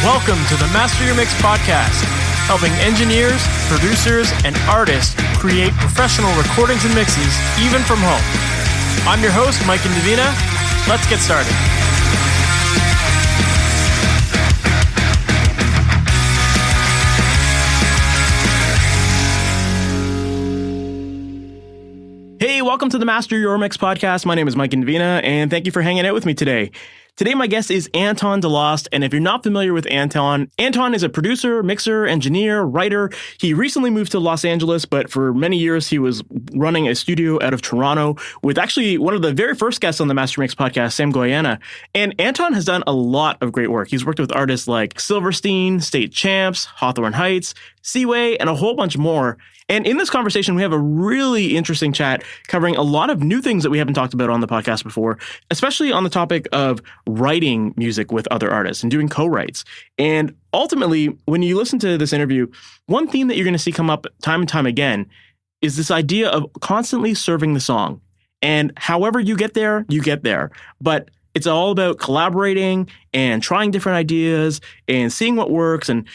Welcome to the Master Your Mix podcast, helping engineers, producers, and artists create professional recordings and mixes, even from home. I'm your host, Mike and Davina. Let's get started. Hey, welcome to the Master Your Mix podcast. My name is Mike and Davina, and thank you for hanging out with me today. Today, my guest is Anton Delost, and if you're not familiar with Anton is a producer, mixer, engineer, writer. He recently moved to Los Angeles, but for many years, he was running a studio out of Toronto with actually one of the very first guests on the Master Mix podcast, Sam Goyana. And Anton has done a lot of great work. He's worked with artists like Silverstein, State Champs, Hawthorne Heights, Seaway, and a whole bunch more. And in this conversation, we have a really interesting chat covering a lot of new things that we haven't talked about on the podcast before, especially on the topic of writing music with other artists and doing co-writes. And ultimately, when you listen to this interview, one theme that you're going to see come up time and time again is this idea of constantly serving the song. And however you get there, you get there. But it's all about collaborating and trying different ideas and seeing what works and,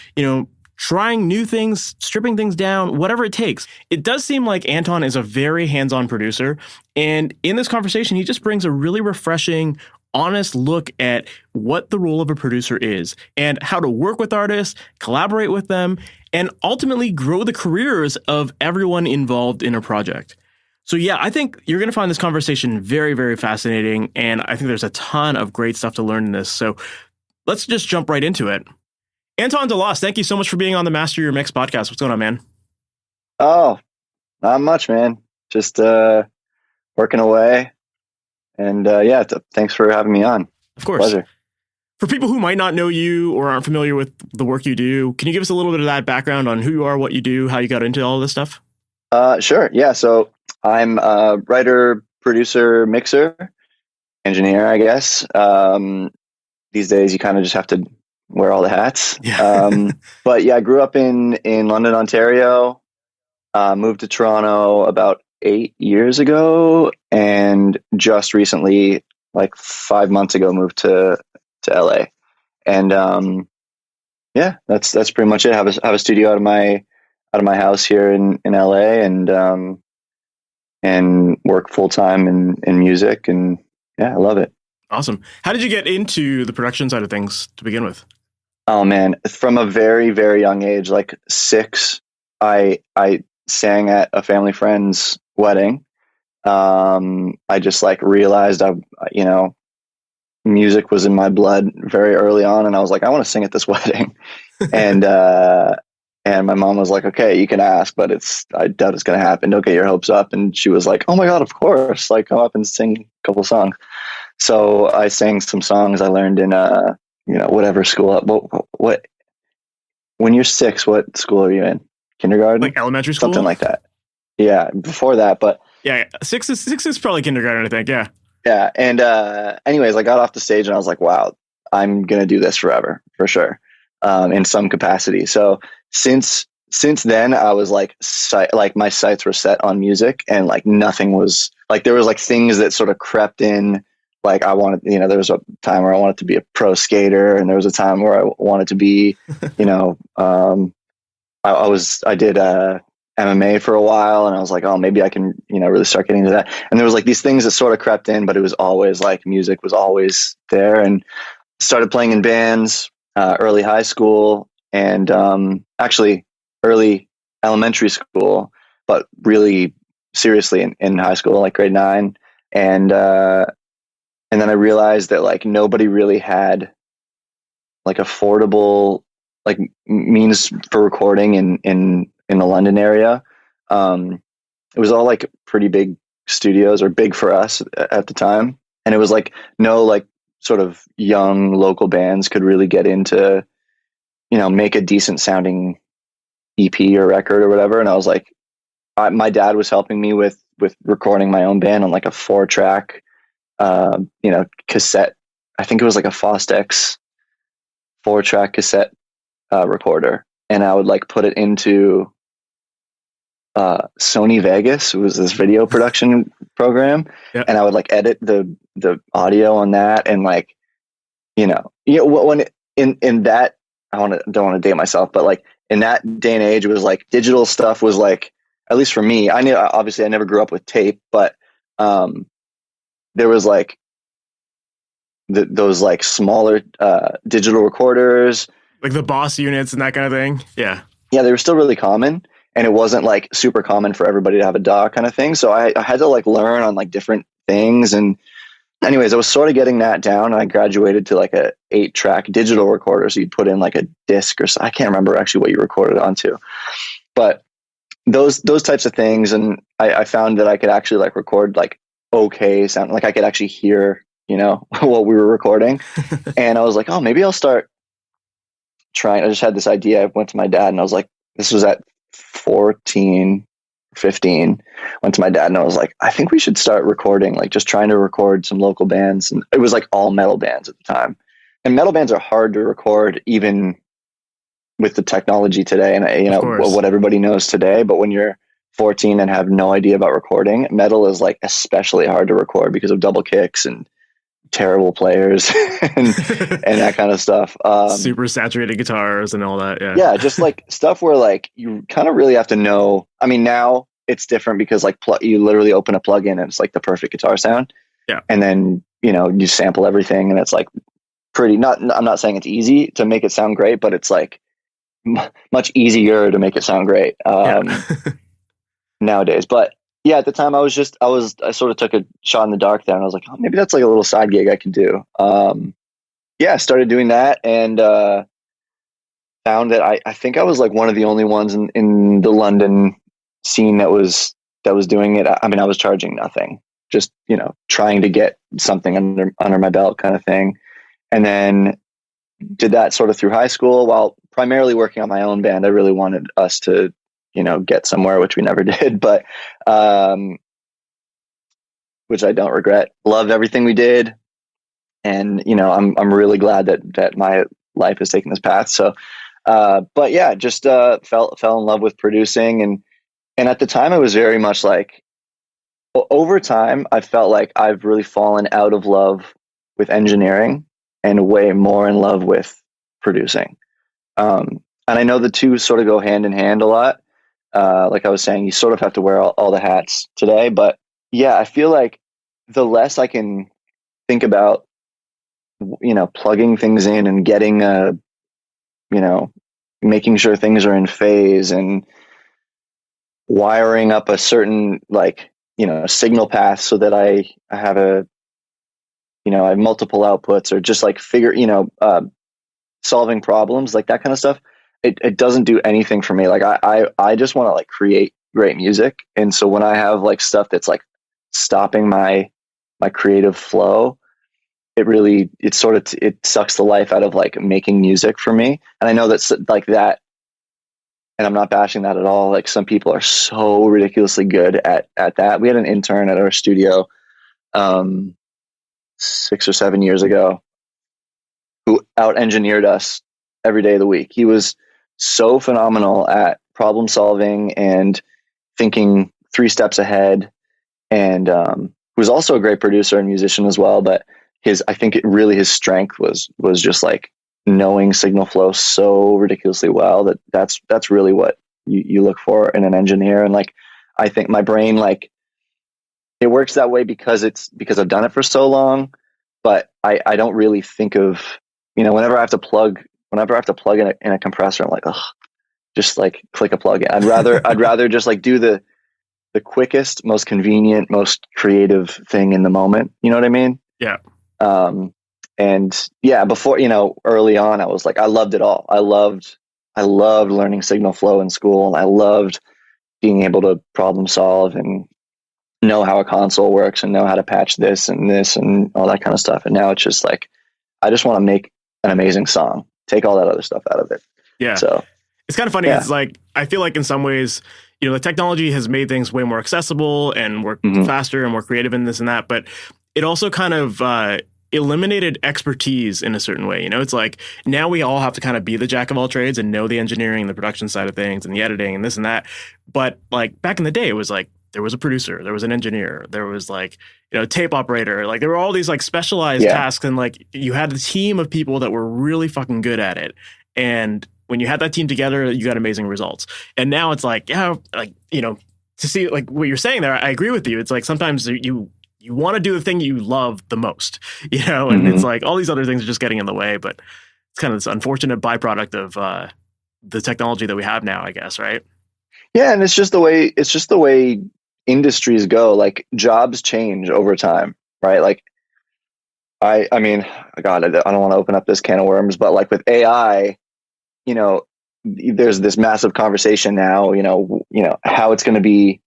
trying new things, stripping things down, whatever it takes. It does seem like Anton is a very hands-on producer. And in this conversation, he just brings a really refreshing, honest look at what the role of a producer is and how to work with artists, collaborate with them, and ultimately grow the careers of everyone involved in a project. So yeah, I think you're going to find this conversation very, very fascinating. And I think there's a ton of great stuff to learn in this. So let's just jump right into it. Anton Delost, thank you so much for being on the Master Your Mix podcast. What's going on, man? Oh, not much, man. Just working away. And thanks for having me on. Of course. Pleasure. For people who might not know you or aren't familiar with the work you do, can you give us a little bit of that background on who you are, what you do, how you got into all this stuff? Sure. Yeah. So I'm a writer, producer, mixer, engineer, I guess. These days, you kind of just have to wear all the hats. Yeah. But yeah, I grew up in London, Ontario, moved to Toronto about 8 years ago, and just recently, like 5 months ago, moved to LA. And that's pretty much it. I have a studio out of my house here in LA, and work full time in music, and yeah, I love it. Awesome. How did you get into the production side of things to begin with? Oh man, from a very, very young age, like 6, I sang at a family friend's wedding. I just realized music was in my blood very early on, and I was like, I want to sing at this wedding. and my mom was like, okay, you can ask, but I doubt it's going to happen. Don't get your hopes up. And she was like, oh my God, of course. Come up and sing a couple songs. So I sang some songs I learned in whatever school. What when you're 6, what school are you in? Kindergarten? Like elementary school? Something like that. Yeah, before that, but yeah, 6 is probably kindergarten, I think. Yeah. Yeah. And anyways, I got off the stage and I was like, wow, I'm gonna do this forever, for sure. In some capacity. So since then, I was my sights were set on music, and nothing was there was things that sort of crept in. I wanted, there was a time where I wanted to be a pro skater, and there was a time where I wanted to be, I did MMA for a while, and I was like, oh, maybe I can, really start getting into that. And there was these things that sort of crept in, but it was always music was always there. And started playing in bands, early high school, and actually early elementary school, but really seriously in high school, grade 9. And then I realized that nobody really had affordable means for recording in the London area. It was all pretty big studios, or big for us at the time. And it was no sort of young local bands could really get into, make a decent sounding EP or record or whatever. And I was my dad was helping me with recording my own band on a 4-track cassette. I think it was a Fostex 4-track cassette recorder, and I would put it into Sony Vegas. It was this video production program. Yep. And I would edit the audio on that, and when in that don't want to date myself, but like in that day and age, it was like digital stuff was like, at least for me, I knew, obviously I never grew up with tape, but there was like those like smaller digital recorders, like the Boss units and that kind of thing. Yeah. Yeah, they were still really common, and it wasn't like super common for everybody to have a DAW kind of thing. So I had to like learn on like different things. And anyways, I was sort of getting that down, and I graduated to like a 8-track digital recorder. So you'd put in like a disc or so. I can't remember actually what you recorded onto, but those types of things. And I found that I could actually like record like okay sound, like I could actually hear, what we were recording. And I was like, oh, maybe I'll start trying. I just had this idea. I went to my dad and I was like, this was at 14, 15. Went to my dad and I was like, I think we should start recording, like just trying to record some local bands. And it was like all metal bands at the time. And metal bands are hard to record even with the technology today and what everybody knows today. But when you're 14 and have no idea about recording, metal is like especially hard to record because of double kicks and terrible players and that kind of stuff. Super saturated guitars and all that. Yeah, just like stuff where like you kind of really have to know. I mean, now it's different because like you literally open a plugin and it's like the perfect guitar sound. Yeah. And then, you sample everything and it's like I'm not saying it's easy to make it sound great, but it's like much easier to make it sound great nowadays. But yeah, at the time I sort of took a shot in the dark there and I was like, oh, maybe that's like a little side gig I can do. I started doing that and found that I think I was like one of the only ones in the London scene that was doing it. I mean, I was charging nothing, just, trying to get something under my belt kind of thing. And then did that sort of through high school while primarily working on my own band. I really wanted us to, get somewhere, which we never did, but, which I don't regret. Loved everything we did. And, I'm really glad that my life has taken this path. So, but yeah, just, fell in love with producing. And at the time it was very much like, over time, I felt like I've really fallen out of love with engineering and way more in love with producing. And I know the two sort of go hand in hand a lot. Like I was saying, you sort of have to wear all the hats today. But yeah, I feel like the less I can think about, plugging things in and getting making sure things are in phase and wiring up a certain signal path so that I have I have multiple outputs, or just like solving problems, like that kind of stuff. It doesn't do anything for me. Like I just want to like create great music. And so when I have like stuff that's like stopping my creative flow, it sucks the life out of like making music for me. And I know that's like that. And I'm not bashing that at all. Like some people are so ridiculously good at that. We had an intern at our studio 6 or 7 years ago who out-engineered us every day of the week. He was so phenomenal at problem solving and thinking 3 steps ahead, and was also a great producer and musician as well. But his strength was just like knowing signal flow so ridiculously well that's really what you look for in an engineer. And like I think my brain, like, it works that way because I've done it for so long. But I don't really think of, whenever I have to plug in a compressor, I'm like, oh, just like click a plug in. I'd rather just like do the quickest, most convenient, most creative thing in the moment. You know what I mean? Yeah. And yeah, before, early on, I was like, I loved it all. I loved learning signal flow in school. I loved being able to problem solve and know how a console works and know how to patch this and all that kind of stuff. And now it's just like, I just want to make an amazing song, take all that other stuff out of it. Yeah. So it's kind of funny. Yeah. It's like, I feel like in some ways, the technology has made things way more accessible and work faster and more creative in this and that, but it also kind of, eliminated expertise in a certain way. It's like now we all have to kind of be the jack of all trades and know the engineering and the production side of things and the editing and this and that. But like back in the day, it was like there was a producer, there was an engineer, there was like, tape operator. Like there were all these like specialized tasks, and like you had a team of people that were really fucking good at it. And when you had that team together, you got amazing results. And now it's like, yeah, like, you know, to see like what you're saying there, I agree with you. It's like sometimes you want to do the thing you love the most, you know, and it's like all these other things are just getting in the way, but it's kind of this unfortunate byproduct of the technology that we have now, I guess, right? Yeah, and it's just the way industries go. Like jobs change over time, right? Like I mean, God, I don't want to open up this can of worms, but like with AI, you know, there's this massive conversation now, you know, how it's going to be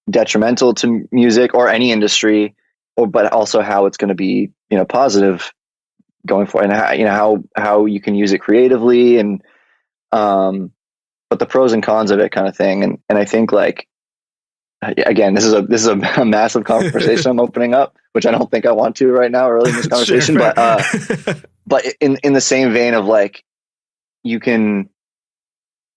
detrimental to music or any industry, but also how it's going to be, you know, positive going forward, and how, you know, how you can use it creatively, and but the pros and cons of it kind of thing. And I think, like, again, this is a massive conversation I'm opening up, which I don't think I want to right now early in this conversation. Sure, but in the same vein of like, you can,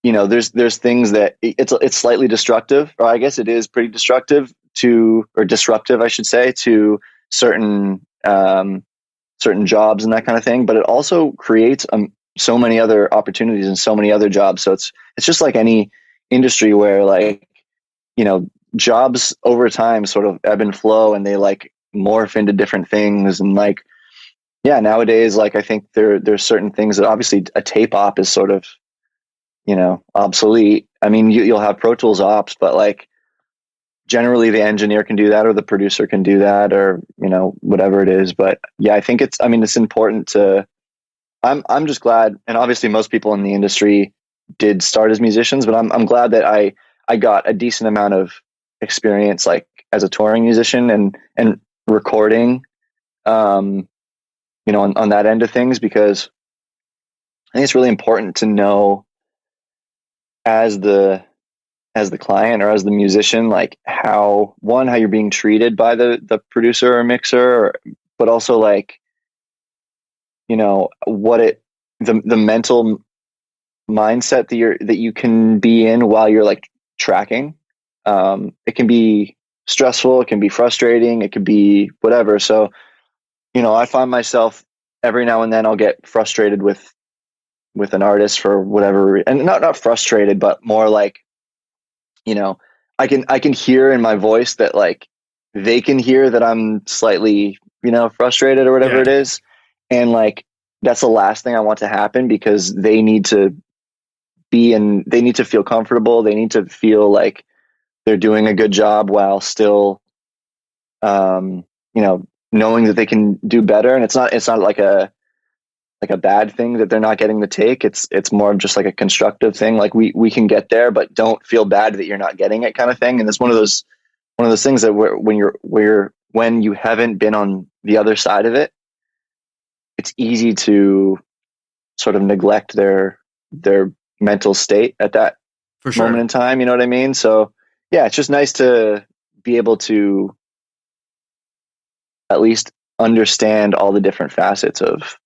you know, there's things that it's slightly destructive, or I guess it is pretty destructive or disruptive, I should say, to certain jobs and that kind of thing. But it also creates so many other opportunities and so many other jobs. So it's just like any industry where, like, you know, jobs over time sort of ebb and flow, and they like morph into different things. And like, yeah, nowadays, like, I think there's certain things that obviously a tape op is sort of, you know, obsolete. I mean, you'll have Pro Tools ops, but like generally the engineer can do that, or the producer can do that, or, you know, whatever it is. But yeah, I think it's important to, I'm just glad. And obviously most people in the industry did start as musicians, but I'm glad that I got a decent amount of experience, like as a touring musician and recording, you know, on that end of things, because I think it's really important to know as the client or as the musician, like how you're being treated by the producer or mixer, but also like, you know, the mental mindset that you can be in while you're like tracking. It can be stressful, it can be frustrating, it could be whatever. So, you know, I find myself every now and then I'll get frustrated with an artist for whatever, and not frustrated, but more like, you know, I can hear in my voice that like they can hear that I'm slightly, you know, frustrated or whatever it is. And like, that's the last thing I want to happen, because they need to feel comfortable. They need to feel like they're doing a good job while still, you know, knowing that they can do better. And it's not like a bad thing that they're not getting the take. It's more of just like a constructive thing. Like we can get there, but don't feel bad that you're not getting it, kind of thing. And it's one of those things that when you haven't been on the other side of it, it's easy to sort of neglect their mental state at that moment in time. You know what I mean? So yeah, it's just nice to be able to at least understand all the different facets of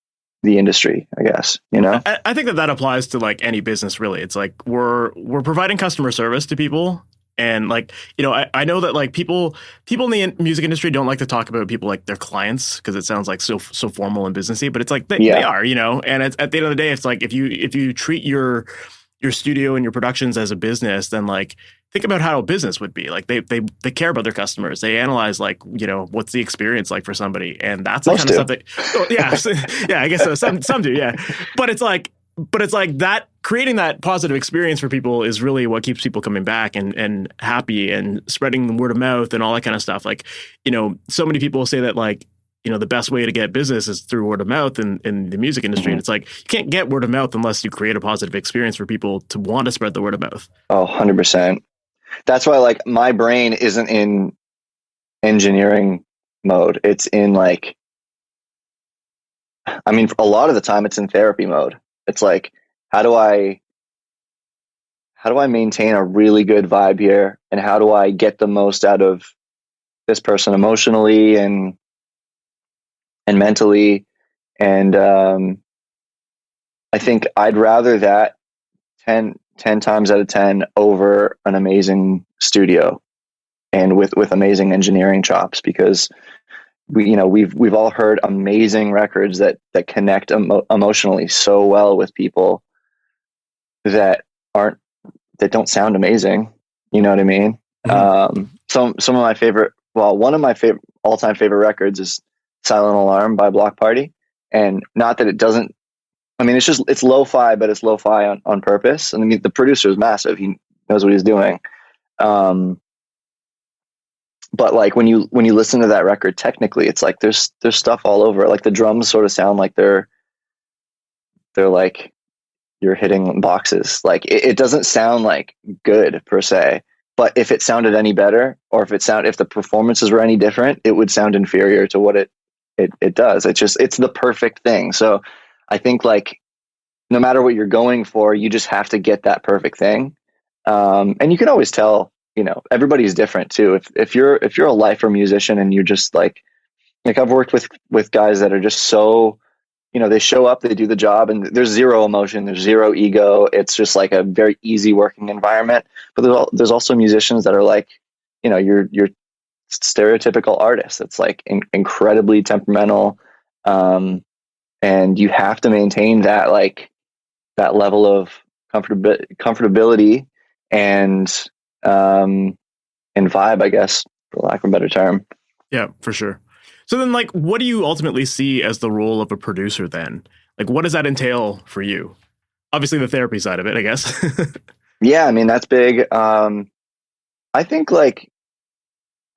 the industry, I guess, you know? I think that applies to like any business, really. It's like we're providing customer service to people. And like, you know, I know that like people in the music industry don't like to talk about people like their clients, because it sounds like so formal and businessy, but it's like they are, you know. And at the end of the day, it's like if you treat your studio and your productions as a business, then like think about how a business would be. Like they care about their customers. They analyze, like, you know, what's the experience like for somebody, and that's the kind of stuff that yeah, I guess so. Some do, yeah. But it's like that, creating that positive experience for people is really what keeps people coming back and happy, and spreading the word of mouth and all that kind of stuff. Like, you know, so many people say that, like, you know, the best way to get business is through word of mouth in the music industry. And it's like, you can't get word of mouth unless you create a positive experience for people to want to spread the word of mouth. Oh, 100%. That's why, like, my brain isn't in engineering mode. It's in, like, I mean, a lot of the time it's in therapy mode. It's like, how do I maintain a really good vibe here? And how do I get the most out of this person emotionally and mentally? And I think I'd rather that 10 times out of 10 over an amazing studio and with amazing engineering chops, because we've all heard amazing records that connect emotionally so well with people. that aren't, that don't sound amazing. You know what I mean? Some of my favorite, well, one of my favorite all-time favorite records is Silent Alarm by Block Party. And not that it doesn't, I mean, it's lo-fi, but it's lo-fi on purpose. And I mean, the producer is massive. He knows what he's doing. But like when you listen to that record, technically it's like there's stuff all over. Like the drums sort of sound like they're like you're hitting boxes. Like it doesn't sound like good per se, but if it sounded any better, or if the performances were any different, it would sound inferior to what it does. It's the perfect thing. So I think like no matter what you're going for, you just have to get that perfect thing. And you can always tell, you know, everybody's different too. If you're a lifer musician and you're just like I've worked with guys that are just so, you know, they show up, they do the job, and there's zero emotion, there's zero ego. It's just like a very easy working environment. But there's also musicians that are like, you know, your stereotypical artist that's like incredibly temperamental, and you have to maintain that that level of comfortability and vibe, I guess, for lack of a better term. Yeah, for sure. So then, like, what do you ultimately see as the role of a producer then? Like, what does that entail for you? Obviously, the therapy side of it, I guess. Yeah, I mean, that's big. I think, like,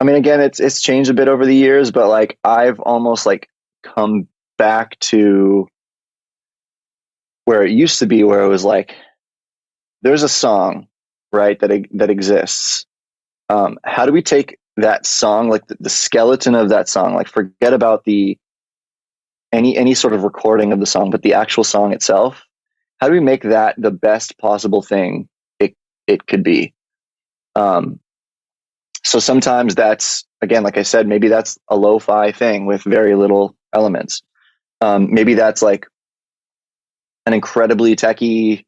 I mean, again, it's changed a bit over the years, but, like, I've almost, like, come back to where it used to be, where it was, like, there's a song, right, that exists. How do we take that song, like the skeleton of that song, like forget about any sort of recording of the song, but the actual song itself? How do we make that the best possible thing it could be? So sometimes that's, again, like I said, maybe that's a lo-fi thing with very little elements. Maybe that's like an incredibly techy,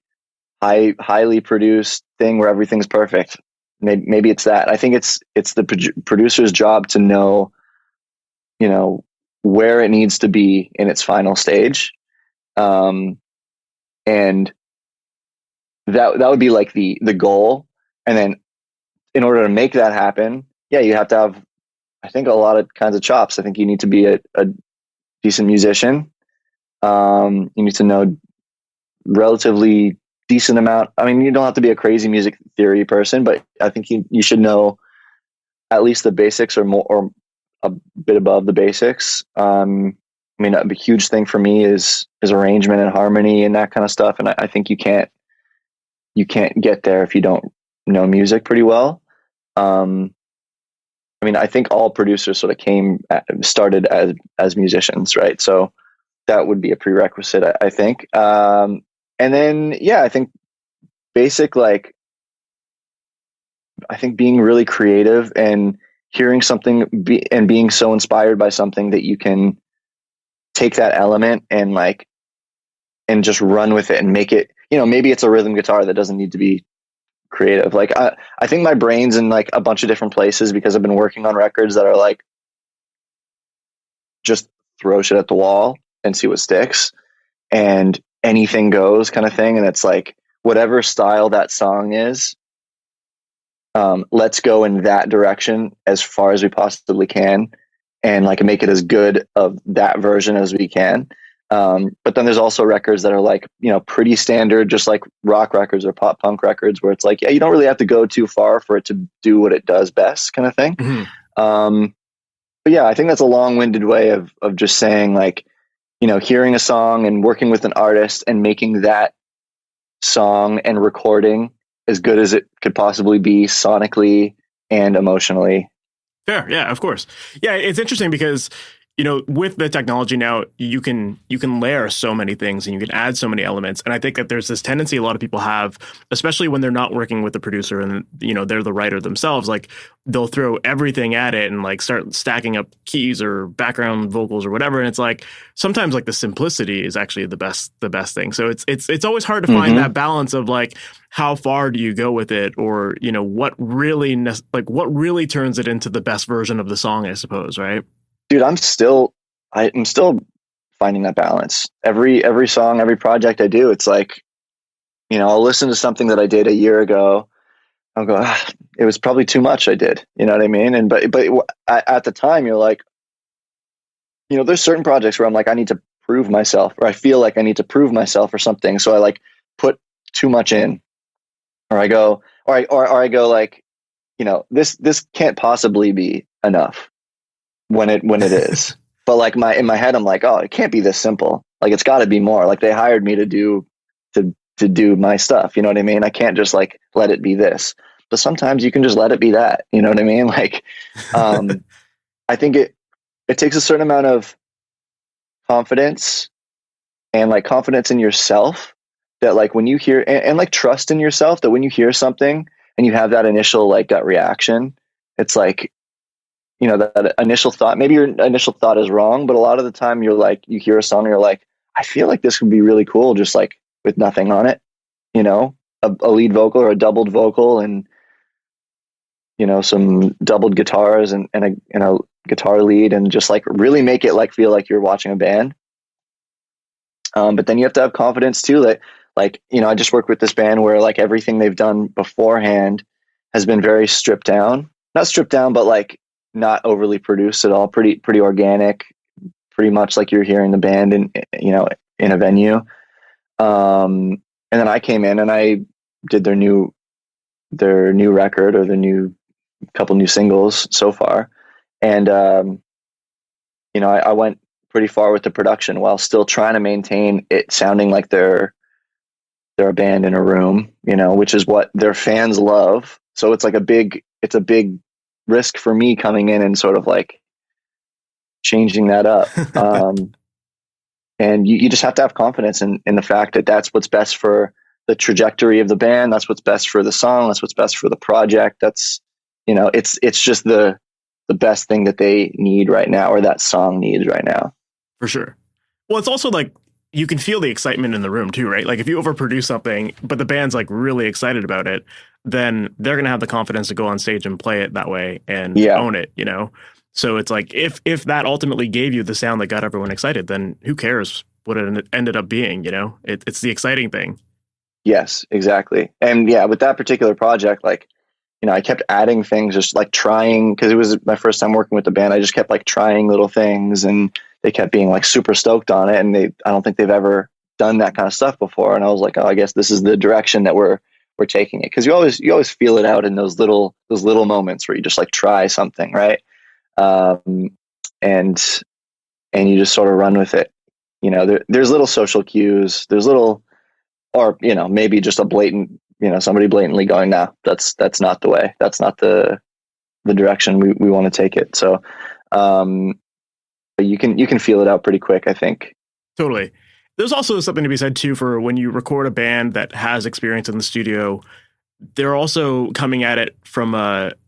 highly produced thing where everything's perfect. Maybe it's that. I think it's the producer's job to know, you know, where it needs to be in its final stage, and that would be like the goal. And then, in order to make that happen, yeah, you have to have, I think, a lot of kinds of chops. I think you need to be a decent musician. You need to know relatively decent amount. I mean, you don't have to be a crazy music theory person, but I think you should know at least the basics, or more, or a bit above the basics. I mean, a huge thing for me is arrangement and harmony and that kind of stuff. And I think you can't get there if you don't know music pretty well. I mean, I think all producers sort of started as musicians, right? So that would be a prerequisite, I think. And then, yeah, I think basic, like, I think being really creative and hearing something and being so inspired by something that you can take that element and just run with it and make it, you know, maybe it's a rhythm guitar that doesn't need to be creative. Like, I think my brain's in like a bunch of different places because I've been working on records that are like, just throw shit at the wall and see what sticks. And anything goes kind of thing. And it's like, whatever style that song is, let's go in that direction as far as we possibly can, and like make it as good of that version as we can. But then there's also records that are like, you know, pretty standard, just like rock records or pop punk records, where it's like, yeah, you don't really have to go too far for it to do what it does best, kind of thing. Mm-hmm. But yeah, I think that's a long-winded way of just saying, like, you know, hearing a song and working with an artist and making that song and recording as good as it could possibly be sonically and emotionally. Fair. Yeah, of course. Yeah, it's interesting because, you know, with the technology now, you can layer so many things and you can add so many elements. And I think that there's this tendency a lot of people have, especially when they're not working with the producer and, you know, they're the writer themselves, like they'll throw everything at it and like start stacking up keys or background vocals or whatever. And it's like, sometimes like the simplicity is actually the best thing. So it's always hard to find that balance of like, how far do you go with it? Or, you know, what really turns it into the best version of the song, I suppose. Right. Dude, I'm still finding that balance. Every song, every project I do, it's like, I'll listen to something that I did a year ago. I'll go, it was probably too much I did. You know what I mean? And, but at the time you're like, there's certain projects where I'm like, I need to prove myself, or I feel like I need to prove myself or something. So I like put too much in, or I go, or I go like, this can't possibly be enough when it is. But like in my head, I'm like, oh, it can't be this simple. Like it's got to be more. Like they hired me to do my stuff. You know what I mean? I can't just like let it be this. But sometimes you can just let it be that. You know what I mean? Like, I think it takes a certain amount of confidence and like confidence in yourself that like when you hear and like trust in yourself that when you hear something and you have that initial like gut reaction, it's like, that initial thought, maybe your initial thought is wrong, but a lot of the time you're like, you hear a song and you're like, I feel like this would be really cool just like with nothing on it, a lead vocal or a doubled vocal and, some doubled guitars and a guitar lead and just like really make it like feel like you're watching a band. But then you have to have confidence too that like, I just worked with this band where like everything they've done beforehand has been very stripped down, not stripped down, but like not overly produced at all. Pretty organic, pretty much like you're hearing the band in a venue. And then I came in and I did their new record or their new couple new singles so far. And, I went pretty far with the production while still trying to maintain it sounding like they're a band in a room, which is what their fans love. So it's like a big risk for me coming in and sort of like changing that up. And you just have to have confidence in the fact that that's what's best for the trajectory of the band. That's what's best for the song. That's what's best for the project. That's, it's just the best thing that they need right now, or that song needs right now. For sure. Well, it's also like you can feel the excitement in the room too, right? Like if you overproduce something, but the band's like really excited about it, then they're going to have the confidence to go on stage and play it that way and own it, So it's like if that ultimately gave you the sound that got everyone excited, then who cares what it ended up being, It's the exciting thing. Yes, exactly. And yeah, with that particular project, like, I kept adding things, just like trying, because it was my first time working with the band. I just kept like trying little things and they kept being like super stoked on it. And I don't think they've ever done that kind of stuff before. And I was like, oh, I guess this is the direction that we're taking it. Cause you always feel it out in those little moments where you just like try something. Right. And you just sort of run with it. There's little social cues, there's little, or, maybe just a blatant, somebody blatantly going, nah, that's not the way. That's not the direction we want to take it. So, you can feel it out pretty quick, I think. Totally. There's also something to be said too for when you record a band that has experience in the studio. They're also coming at it from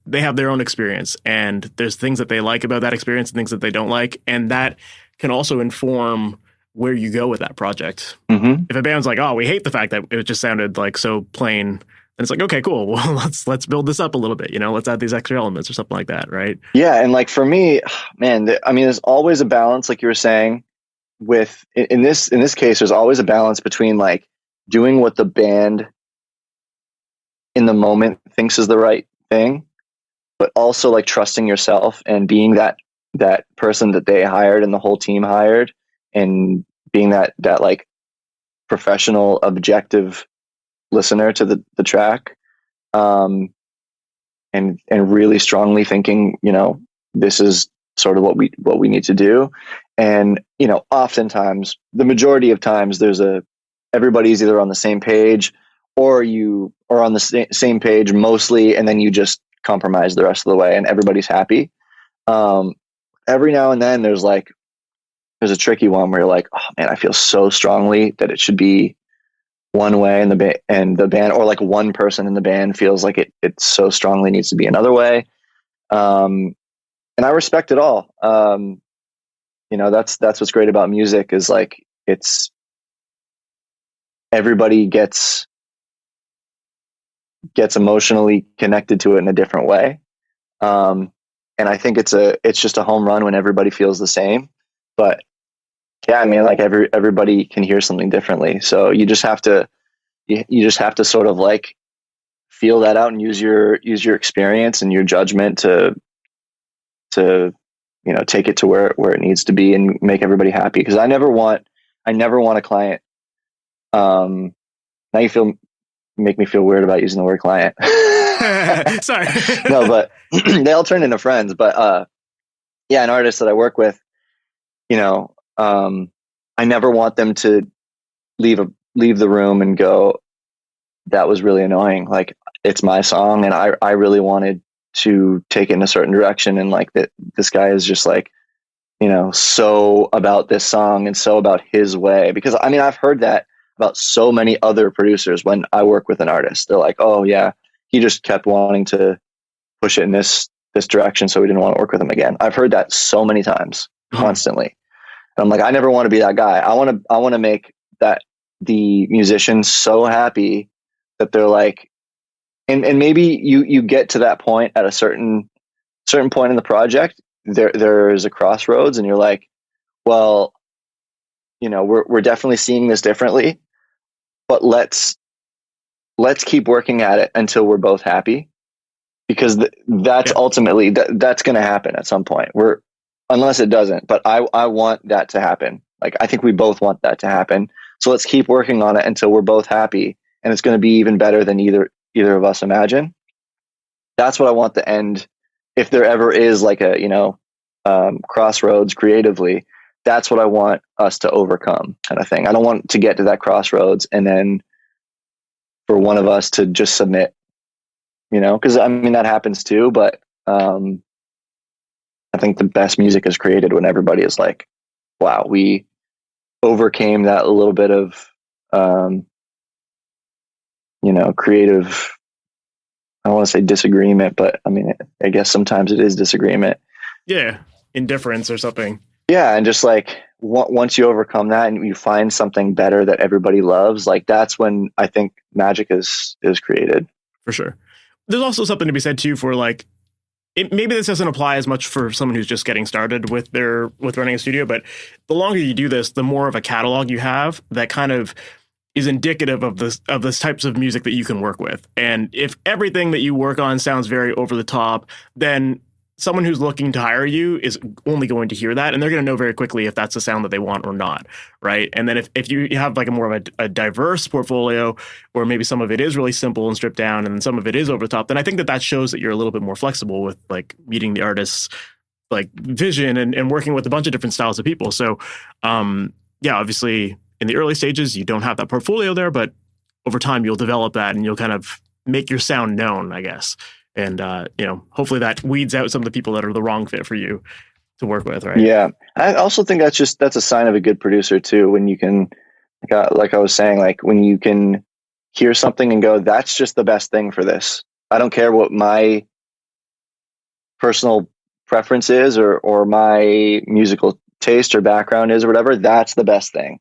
they have their own experience, and there's things that they like about that experience and things that they don't like, and that can also inform where you go with that project. Mm-hmm. If a band's like, oh, we hate the fact that it just sounded like so plain, then it's like, okay, cool. Well, let's build this up a little bit, let's add these extra elements or something like that. Right. Yeah. And like for me, man, there's always a balance, like you were saying, with in this case, there's always a balance between like doing what the band in the moment thinks is the right thing, but also like trusting yourself and being that person that they hired and the whole team hired, and being that like professional, objective listener to the track, and really strongly thinking, this is sort of what we need to do. And, oftentimes, the majority of times, everybody's either on the same page, or you are on the same page mostly, and then you just compromise the rest of the way and everybody's happy. Every now and then there's a tricky one where you're like, oh man, I feel so strongly that it should be one way, and the band, or like one person in the band feels like it so strongly needs to be another way. And I respect it all. That's what's great about music, is like, it's everybody gets emotionally connected to it in a different way. And I think it's just a home run when everybody feels the same. But yeah, I mean, like everybody can hear something differently. So you just have to you just have to sort of like feel that out and use your experience and your judgment to take it to where it needs to be and make everybody happy. Because I never want a client. Now make me feel weird about using the word client. Sorry. No, but they all turn into friends. But an artist that I work with, I never want them to leave the room and go, that was really annoying. Like, it's my song and I really wanted to take it in a certain direction. And like that, this guy is just like, so about this song and so about his way. Because I mean, I've heard that about so many other producers when I work with an artist. They're like, oh yeah, he just kept wanting to push it in this direction, so we didn't want to work with him again. I've heard that so many times, constantly. And I'm like, I never want to be that guy. I want to make that the musicians so happy that they're like, and maybe you get to that point at a certain point in the project. There's a crossroads, and you're like, well, we're definitely seeing this differently, but let's keep working at it until we're both happy, because that's ultimately that's going to happen at some point. Unless it doesn't, but I want that to happen. Like, I think we both want that to happen. So let's keep working on it until we're both happy, and it's going to be even better than either of us imagine. That's what I want the end. If there ever is like a crossroads creatively, that's what I want us to overcome, kind of thing. I don't want to get to that crossroads and then for one of us to just submit, because I mean that happens too. But I think the best music is created when everybody is like, wow, we overcame that a little bit of creative, I don't want to say disagreement, but I mean, I guess sometimes it is disagreement. Yeah. Indifference or something. Yeah. And just like once you overcome that and you find something better that everybody loves, like that's when I think magic is created. For sure. There's also something to be said too for like, maybe this doesn't apply as much for someone who's just getting started with running a studio, but the longer you do this, the more of a catalog you have that kind of is indicative of this types of music that you can work with. And if everything that you work on sounds very over the top, then someone who's looking to hire you is only going to hear that, and they're going to know very quickly if that's the sound that they want or not, right? And then if you have like a more of a diverse portfolio, or maybe some of it is really simple and stripped down, and then some of it is over the top, then I think that shows that you're a little bit more flexible with like meeting the artist's like vision and working with a bunch of different styles of people. So, obviously in the early stages, you don't have that portfolio there, but over time you'll develop that and you'll kind of make your sound known, I guess. And, hopefully that weeds out some of the people that are the wrong fit for you to work with, right? Yeah. I also think that's a sign of a good producer too. When you can, like I was saying, like when you can hear something and go, that's just the best thing for this. I don't care what my personal preference is or my musical taste or background is or whatever. That's the best thing.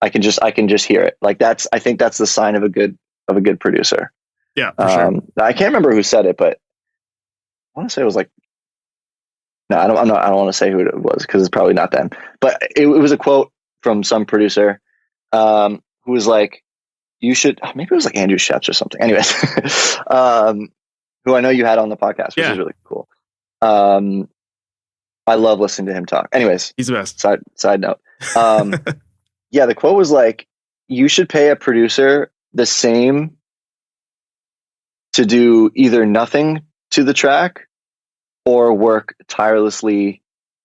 I can just hear it. Like I think that's the sign of a good producer. Yeah, for sure. I can't remember who said it, but I want to say it was like, no, I don't want to say who it was because it's probably not them, but it was a quote from some producer, who was like, you should, maybe it was like Andrew Sheps or something. Anyways, who I know you had on the podcast, which is really cool. I love listening to him talk. Anyways, he's the best. Side note. Yeah, the quote was like, you should pay a producer the same to do either nothing to the track or work tirelessly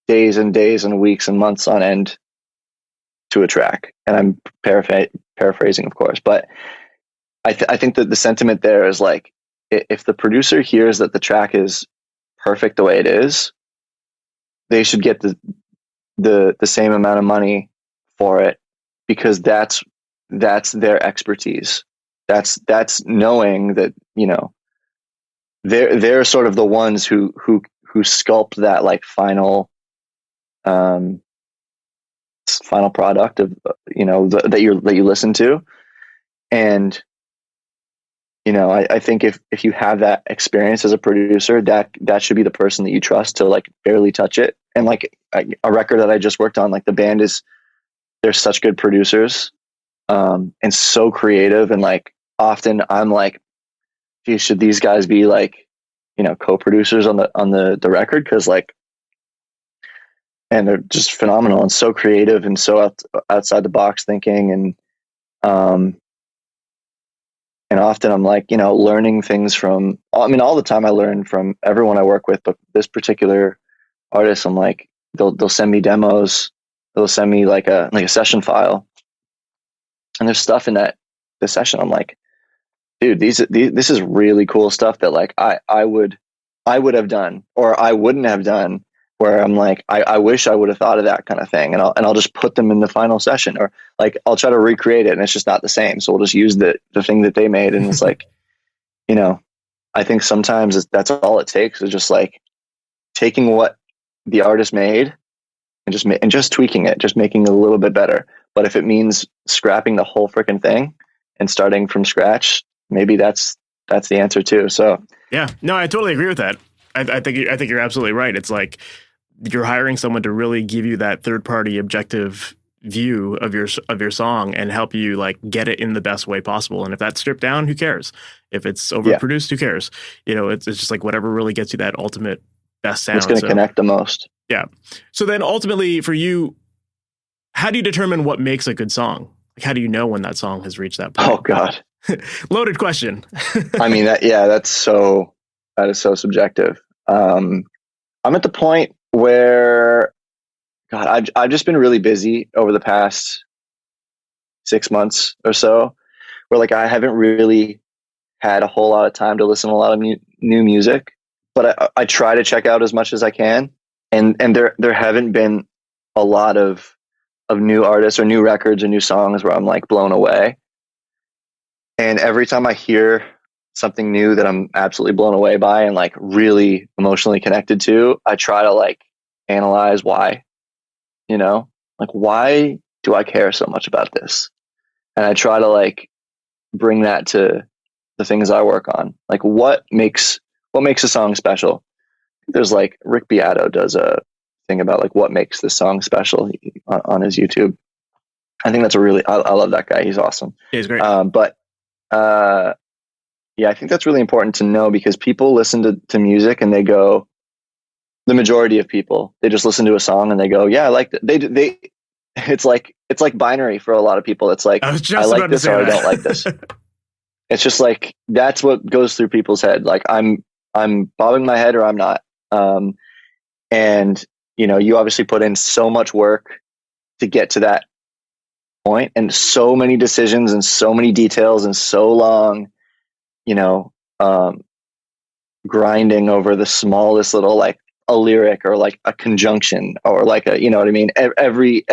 days and days and weeks and months on end to a track. And I'm paraphrasing, of course, but I think that the sentiment there is like, if the producer hears that the track is perfect the way it is, they should get the same amount of money for it, because that's their expertise. That's knowing that, they're sort of the ones who sculpt that like final product of, that you listen to. And, I think if you have that experience as a producer, that should be the person that you trust to like barely touch it. And like a record that I just worked on, like the band they're such good producers and so creative. And like, often I'm like, geez, should these guys be like, co-producers on the record? Cause like, and they're just phenomenal and so creative and so outside the box thinking. And often I'm like, learning things from, all the time I learn from everyone I work with, but this particular artist, I'm like, they'll send me demos. They'll send me like a session file, and there's stuff in the session. I'm like, dude, this is really cool stuff that like I would have done, or I wouldn't have done, where I'm like, I wish I would have thought of that kind of thing. And I'll just put them in the final session, or like, I'll try to recreate it and it's just not the same. So we'll just use the thing that they made. And it's like, I think sometimes that's all it takes, is just like taking what the artist made and just tweaking it, just making it a little bit better. But if it means scrapping the whole freaking thing and starting from scratch, maybe that's the answer too. So yeah, no, I totally agree with that. I think you're absolutely right. It's like you're hiring someone to really give you that third party objective view of your song and help you like get it in the best way possible. And if that's stripped down, who cares? If it's overproduced, who cares? It's just like whatever really gets you that ultimate best sound. It's going to connect the most. Yeah. So then ultimately for you, how do you determine what makes a good song? Like, how do you know when that song has reached that point? Oh God. Loaded question. I mean, that is so subjective. I'm at the point where, God, I've just been really busy over the past 6 months or so, where like I haven't really had a whole lot of time to listen to a lot of new music, but I try to check out as much as I can. And there haven't been a lot of new artists or new records or new songs where I'm like blown away. And every time I hear something new that I'm absolutely blown away by and like really emotionally connected to, I try to like analyze why, like, why do I care so much about this? And I try to like bring that to the things I work on. Like what makes a song special? There's like Rick Beato does a thing about like what makes this song special on his YouTube. I think that's I love that guy. He's awesome. He's great. Yeah, I think that's really important to know, because people listen to music and they go, the majority of people, they just listen to a song and they go, yeah, I like that. It's like binary for a lot of people. It's like, I like this or I don't like this. It's just like, that's what goes through people's head. Like I'm bobbing my head or I'm not. And you obviously put in so much work to get to that point, and so many decisions and so many details and so long, grinding over the smallest little, like a lyric or like a conjunction or like a, what I mean? Every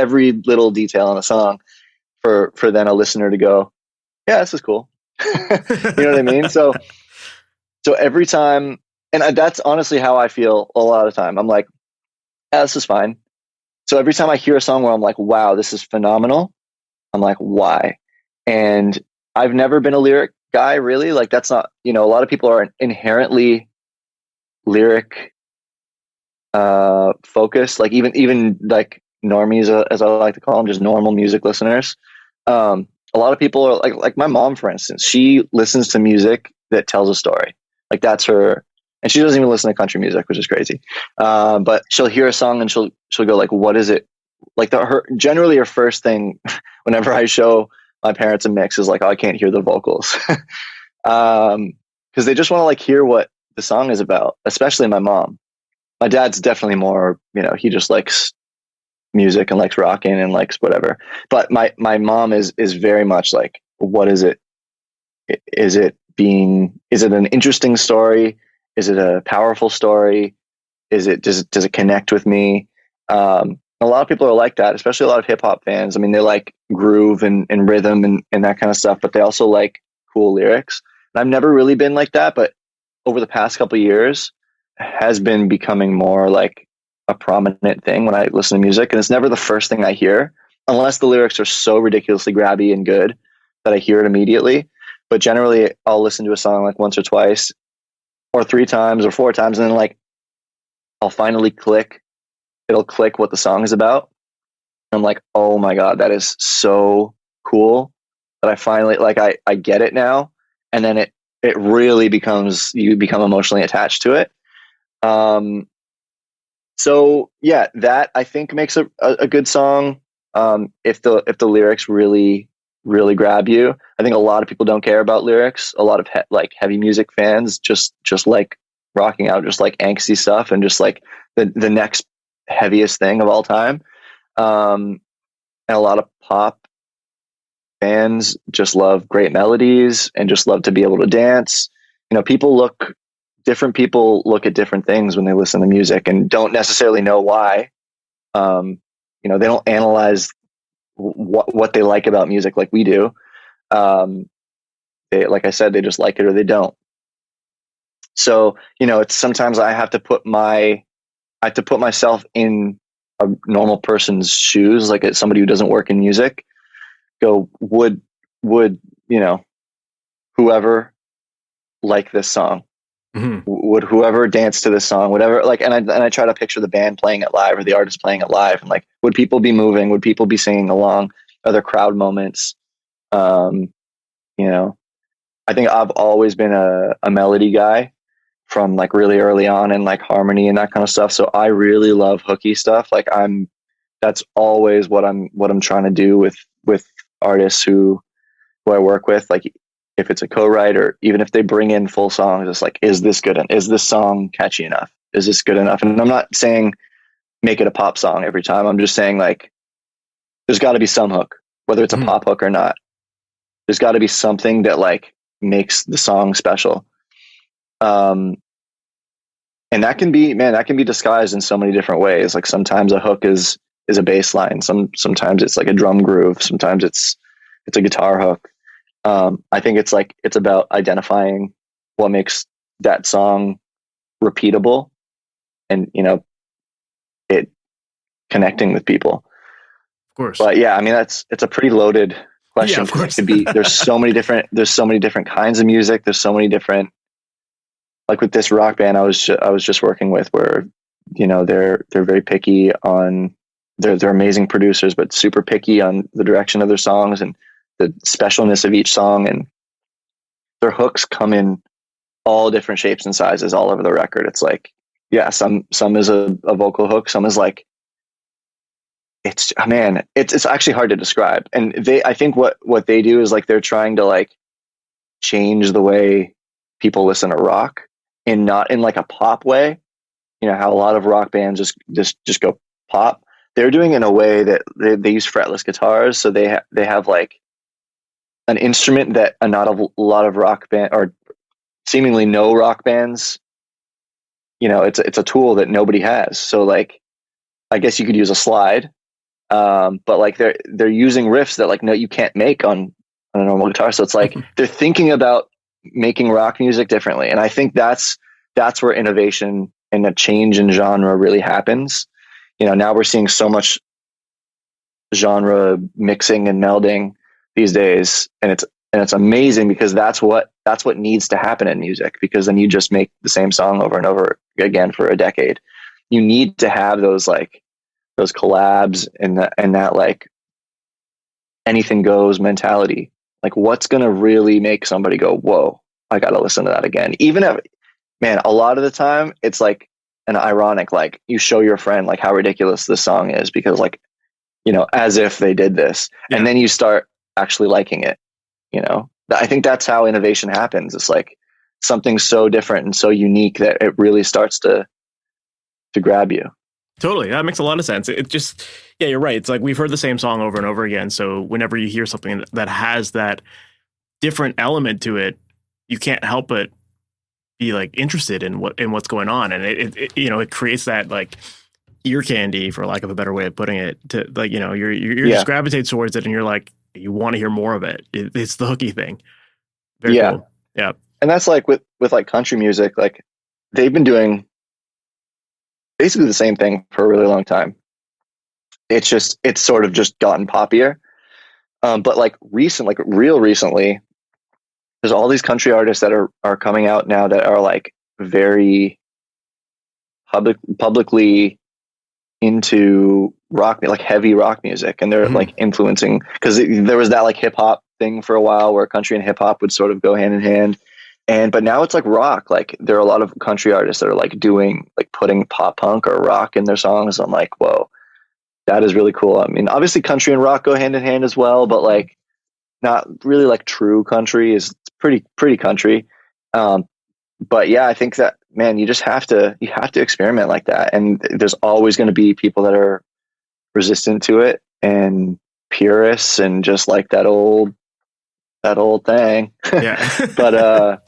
little detail in a song for then a listener to go, yeah, this is cool. You know what I mean? So every time, and that's honestly how I feel a lot of the time. I'm like, yeah, this is fine. So every time I hear a song where I'm like, wow, this is phenomenal, I'm like, why? And I've never been a lyric guy, really. Like, that's not, a lot of people are inherently lyric focused, like even like normies, as I like to call them, just normal music listeners. A lot of people are like my mom, for instance, she listens to music that tells a story. Like, that's her. And she doesn't even listen to country music, which is crazy. But she'll hear a song and she'll go like, what is it? Like generally her first thing whenever I show my parents a mix is like, oh, I can't hear the vocals. Cause they just want to like hear what the song is about, especially my mom. My dad's definitely more, he just likes music and likes rocking and likes whatever. But my mom is very much like, what is it? Is it an interesting story? Is it a powerful story? Does it connect with me? A lot of people are like that, especially a lot of hip hop fans. I mean, they like groove and rhythm and that kind of stuff, but they also like cool lyrics. And I've never really been like that, but over the past couple of years has been becoming more like a prominent thing when I listen to music. And it's never the first thing I hear, unless the lyrics are so ridiculously grabby and good that I hear it immediately. But generally I'll listen to a song like once or twice or 3 times or 4 times. And then like, I'll finally it'll click what the song is about. I'm like, oh my God, that is so cool. that I finally like I get it now, and then it really becomes, you become emotionally attached to it. So yeah, that I think makes a good song. If the lyrics really grab you. I think a lot of people don't care about lyrics. A lot of like heavy music fans just like rocking out, just like angsty stuff, and just like the next heaviest thing of all time. And a lot of pop fans just love great melodies and just love to be able to dance. You know, different people look at different things when they listen to music and don't necessarily know why. You know, they don't analyze what they like about music like we do. They, like I said, they just like it or they don't. So, you know, it's sometimes I have to put myself in a normal person's shoes, like it's somebody who doesn't work in music. Go, would you know, whoever like this song, would whoever dance to this song, whatever, like, and I try to picture the band playing it live or the artist playing it live, and like, would people be moving? Would people be singing along? Are there crowd moments? You know, I think I've always been a melody guy from like really early on, and like harmony and that kind of stuff. So I really love hooky stuff. Like that's always what I'm trying to do with artists who I work with. Like if it's a co-writer, even if they bring in full songs, it's like, is this good? Is this song catchy enough? Is this good enough? And I'm not saying make it a pop song every time. I'm just saying like, there's got to be some hook, whether it's a pop hook or not. There's got to be something that like makes the song special. And that can be disguised in so many different ways. Like sometimes a hook is a bass line. Sometimes it's like a drum groove. Sometimes it's a guitar hook. I think it's about identifying what makes that song repeatable, and, you know, it connecting with people. Of course. But yeah, I mean, it's a pretty loaded question. Yeah, of course. There's so many different kinds of music. There's so many different, like with this rock band I was just working with, where, you know, they're very picky on, they're amazing producers, but super picky on the direction of their songs and the specialness of each song, and their hooks come in all different shapes and sizes all over the record. It's like, yeah, some is a vocal hook, some is like, it's actually hard to describe. And I think what they do is like, they're trying to like change the way people listen to rock, and not in like a pop way. You know how a lot of rock bands just go pop. They're doing it in a way that they use fretless guitars, so they have like an instrument that not a lot of rock band, or seemingly no rock bands, you know, it's a tool that nobody has. So like, I guess you could use a slide, but like they're using riffs that like, no, you can't make on a normal guitar. So it's like they're thinking about making rock music differently. And I think that's where innovation and a change in genre really happens. You know, now we're seeing so much genre mixing and melding these days, and it's amazing, because that's what needs to happen in music, because then you just make the same song over and over again for a decade. You need to have those collabs and that like anything goes mentality. Like, what's going to really make somebody go, whoa, I got to listen to that again. Even if, man, a lot of the time it's like an ironic, like you show your friend like how ridiculous this song is, because like, you know, as if they did this, and then you start actually liking it. You know, I think that's how innovation happens. It's like something so different and so unique that it really starts to grab you. Totally. That makes a lot of sense. It just, yeah, you're right. It's like we've heard the same song over and over again. So whenever you hear something that has that different element to it, you can't help but be like interested in what's going on. And it you know, it creates that like ear candy, for lack of a better way of putting it, to like, you know, you're just gravitate towards it, and you're like, you want to hear more of it. It's the hooky thing. Very cool. Yeah. And that's like with like country music, like they've been doing basically the same thing for a really long time. It's sort of just gotten poppier. But like real recently, there's all these country artists that are coming out now that are like very publicly into rock, like heavy rock music, and they're like influencing, because there was that like hip hop thing for a while where country and hip hop would sort of go hand in hand. But now it's like rock. Like there are a lot of country artists that are like putting pop punk or rock in their songs. I'm like, whoa, that is really cool. I mean, obviously country and rock go hand in hand as well, but like not really like true country is pretty country. But yeah, I think that, man, you have to experiment like that. And there's always going to be people that are resistant to it and purists and just like that old thing. Yeah. But,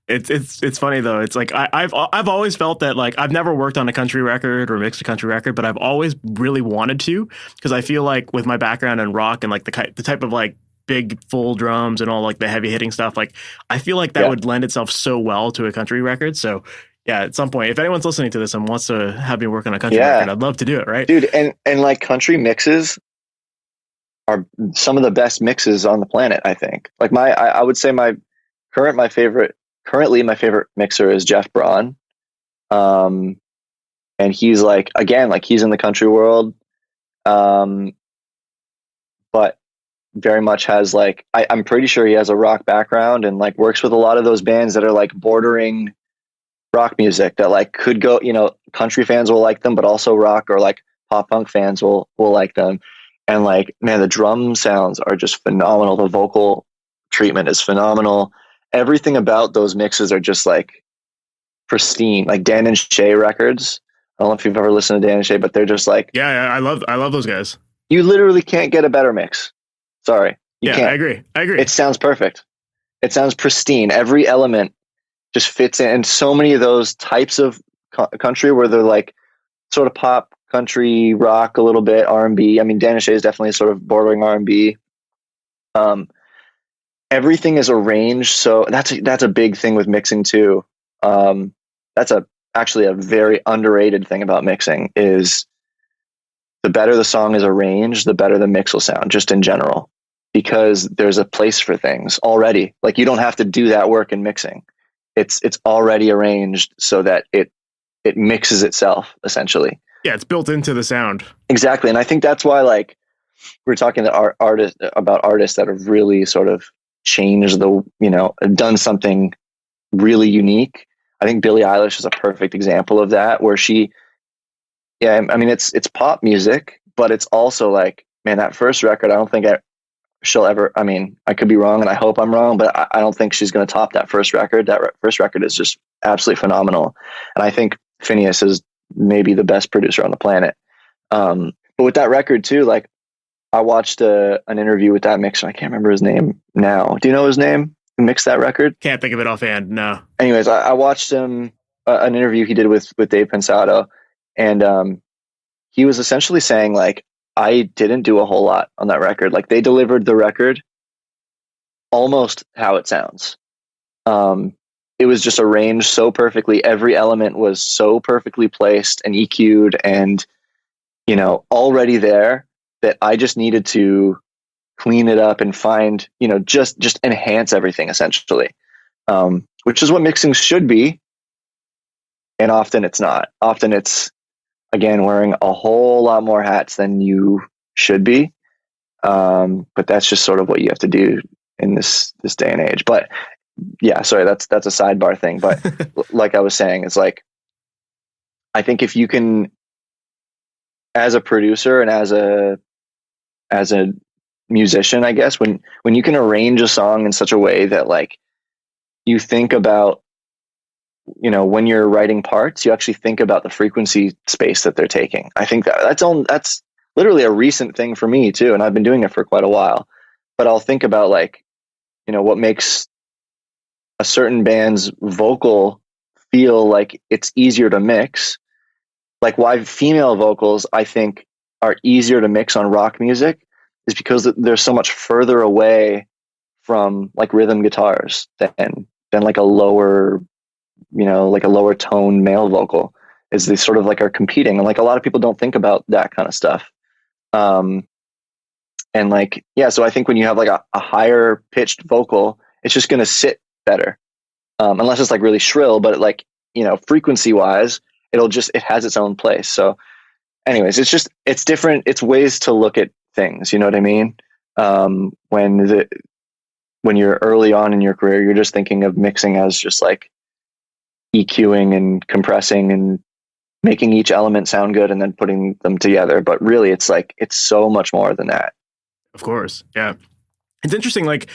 It's funny though. It's like I've always felt that like I've never worked on a country record or mixed a country record, but I've always really wanted to, because I feel like with my background in rock and like the type of like big full drums and all like the heavy hitting stuff, like I feel like that would lend itself so well to a country record. So yeah, at some point, if anyone's listening to this and wants to have me work on a country record, I'd love to do it. Right, dude. And like country mixes are some of the best mixes on the planet. I think like I would say currently my favorite mixer is Jeff Braun. And he's like, again, like he's in the country world. But very much has like, I'm pretty sure he has a rock background and like works with a lot of those bands that are like bordering rock music that like could go, country fans will like them, but also rock or like pop punk fans will like them. And like, man, the drum sounds are just phenomenal. The vocal treatment is phenomenal. Everything about those mixes are just like pristine, like Dan and Shay records. I don't know if you've ever listened to Dan and Shay, but they're just like, yeah, I love those guys. You literally can't get a better mix. Sorry. You can't. I agree. It sounds perfect. It sounds pristine. Every element just fits in. And so many of those types of country where they're like sort of pop, country, rock, a little bit, R&B. I mean, Dan and Shay is definitely sort of bordering R&B. Everything is arranged. So that's a big thing with mixing too. That's actually a very underrated thing about mixing is the better the song is arranged, the better the mix will sound, just in general, because there's a place for things already. Like you don't have to do that work in mixing. It's already arranged so that it mixes itself essentially. Yeah, it's built into the sound. Exactly. And I think that's why, like, we're talking to artists that have really sort of changed done something really unique. I think Billie Eilish is a perfect example of that, where it's pop music, but it's also like, man, that first record, I don't think she'll ever, I could be wrong and I hope I'm wrong, but I don't think she's going to top that first record. That first record is just absolutely phenomenal. And I think Phineas is maybe the best producer on the planet. But with that record too, like I watched an interview with that mixer. I can't remember his name now. Do you know his name? Who mixed that record? Can't think of it offhand. No. Anyways, I watched him an interview he did with Dave Pensato, and he was essentially saying like, I didn't do a whole lot on that record. Like they delivered the record almost how it sounds. It was just arranged so perfectly. Every element was so perfectly placed and EQ'd and, already there, that I just needed to clean it up and find, just enhance everything essentially. Which is what mixing should be. And often it's not. Often it's, again, wearing a whole lot more hats than you should be. But that's just sort of what you have to do in this day and age. But yeah, sorry, that's a sidebar thing. But like I was saying, it's like, I think if you can, as a producer and as a musician, I guess, when you can arrange a song in such a way that like you think about, when you're writing parts, you actually think about the frequency space that they're taking. I think that's literally a recent thing for me too. And I've been doing it for quite a while, but I'll think about like, what makes a certain band's vocal feel like it's easier to mix. Like why female vocals, I think, are easier to mix on rock music is because they're so much further away from like rhythm guitars than like a lower, like a lower tone male vocal, is they sort of like are competing. And like a lot of people don't think about that kind of stuff. And like, yeah, so I think when you have like a higher pitched vocal, it's just going to sit better. Unless it's like really shrill, but like, frequency wise, it has its own place. So anyways, it's different. It's ways to look at things. You know what I mean? when you're early on in your career, you're just thinking of mixing as just like EQing and compressing and making each element sound good and then putting them together. But really, it's so much more than that. Of course. Yeah. It's interesting. Like,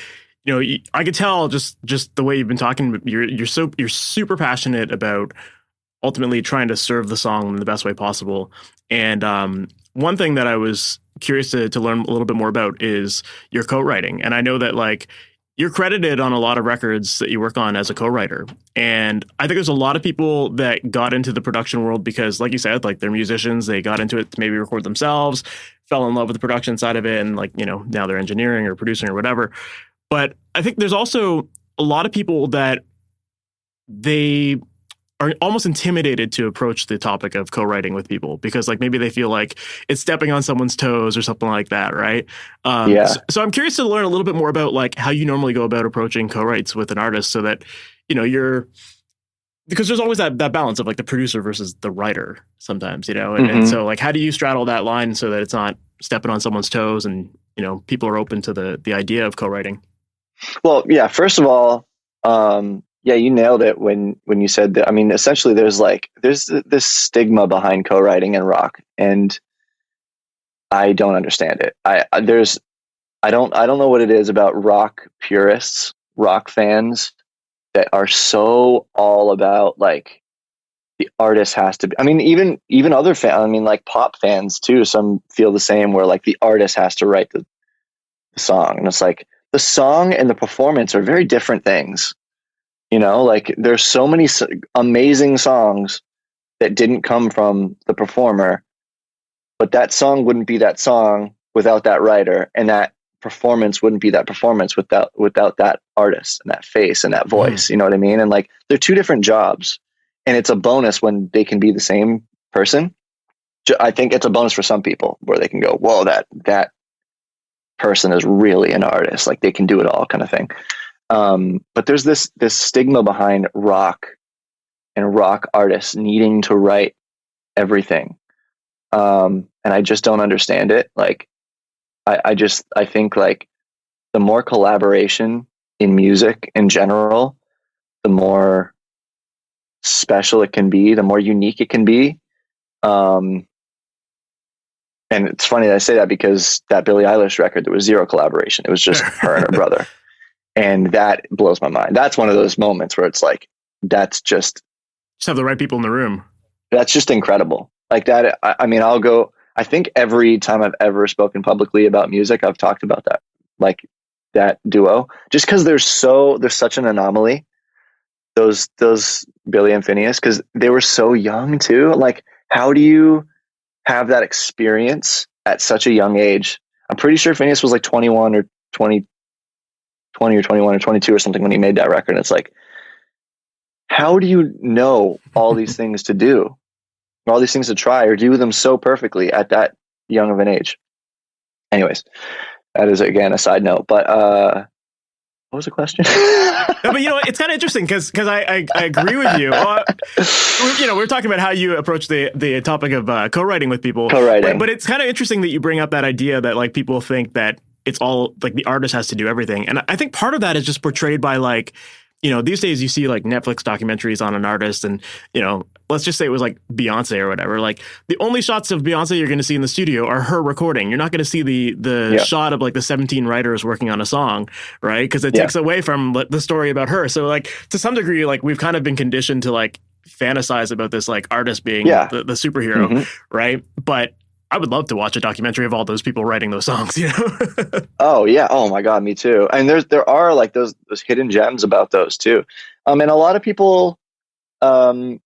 I could tell just the way you've been talking, you're super passionate about ultimately trying to serve the song in the best way possible. And one thing that I was curious to learn a little bit more about is your co-writing. And I know that like you're credited on a lot of records that you work on as a co-writer. And I think there's a lot of people that got into the production world because, like you said, like they're musicians, they got into it to maybe record themselves, fell in love with the production side of it, and like, now they're engineering or producing or whatever. But I think there's also a lot of people that they are almost intimidated to approach the topic of co-writing with people because like maybe they feel like it's stepping on someone's toes or something like that, right? Yeah. So I'm curious to learn a little bit more about like how you normally go about approaching co-writes with an artist so that, because there's always that balance of like the producer versus the writer sometimes, and so like how do you straddle that line so that it's not stepping on someone's toes and, people are open to the idea of co-writing? Well, yeah, first of all, yeah, you nailed it when you said that. I mean, essentially, there's this stigma behind co-writing in rock, and I don't understand it. I don't know what it is about rock purists, rock fans that are so all about like the artist has to be. I mean, even other fans. I mean, like pop fans too. Some feel the same, where like the artist has to write the song, and it's like the song and the performance are very different things. Like there's so many amazing songs that didn't come from the performer, but that song wouldn't be that song without that writer, and that performance wouldn't be that performance without that artist and that face and that voice. You know what I mean? And like they're two different jobs, and it's a bonus when they can be the same person. I think it's a bonus for some people where they can go, whoa, that person is really an artist. Like they can do it all kind of thing. But there's this stigma behind rock and rock artists needing to write everything. And I just don't understand it. Like, I think like the more collaboration in music in general, the more special it can be, the more unique it can be. And it's funny that I say that because that Billie Eilish record, there was zero collaboration. It was just her and her brother. And that blows my mind. That's one of those moments where it's like, that's just have the right people in the room. That's just incredible. Like that. I mean, I think every time I've ever spoken publicly about music, I've talked about that, like that duo, just because they're such an anomaly. Those Billy and Phineas, because they were so young too. Like, how do you have that experience at such a young age? I'm pretty sure Phineas was like 21 or 20 or 21 or 22 or something when he made that record. And it's like, how do you know all these things to do, all these things to try, or do them so perfectly at that young of an age? Anyways, that is again a side note. But what was the question? No, but it's kind of interesting because I agree with you. We're talking about how you approach the topic of co-writing with people. Co-writing, but it's kind of interesting that you bring up that idea that like people think that it's all like the artist has to do everything, and I think part of that is just portrayed by like, these days you see like Netflix documentaries on an artist, and let's just say it was like Beyonce or whatever. Like the only shots of Beyonce you're going to see in the studio are her recording. You're not going to see the shot of like the 17 writers working on a song, right? Because it takes away from the story about her. So like to some degree, like we've kind of been conditioned to like fantasize about this like artist being the superhero, right? But I would love to watch a documentary of all those people writing those songs, Oh yeah. Oh my God. Me too. And there are like those hidden gems about those too. And a lot of people don't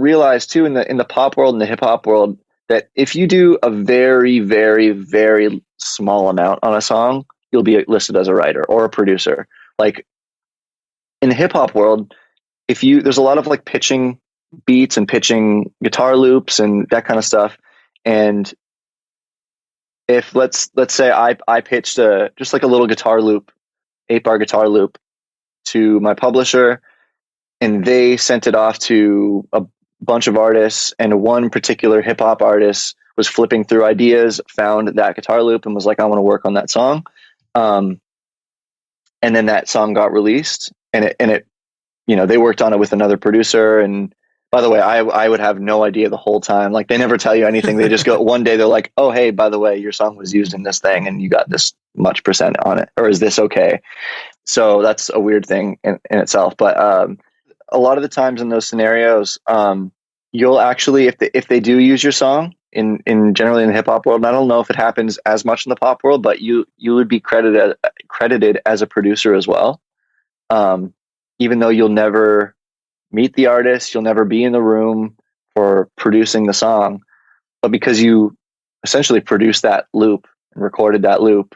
realize too in the pop world and the hip hop world that if you do a very, very, very small amount on a song, you'll be listed as a writer or a producer. Like in the hip hop world, there's a lot of like pitching beats and pitching guitar loops and that kind of stuff. And if let's say I pitched just like a little guitar loop, 8-bar guitar loop to my publisher, and they sent it off to a bunch of artists, and one particular hip hop artist was flipping through ideas, found that guitar loop and was like, I want to work on that song. And then that song got released, and it, they worked on it with another producer. And by the way, I would have no idea the whole time. Like, they never tell you anything. They just go, one day they're like, oh, hey, by the way, your song was used in this thing and you got this much % on it. Or is this okay? So that's a weird thing in itself. But a lot of the times in those scenarios, you'll actually, if they do use your song in generally in the hip hop world, and I don't know if it happens as much in the pop world, but you would be credited as a producer as well. Even though you'll never meet the artist, you'll never be in the room for producing the song, but because you essentially produced that loop and recorded that loop,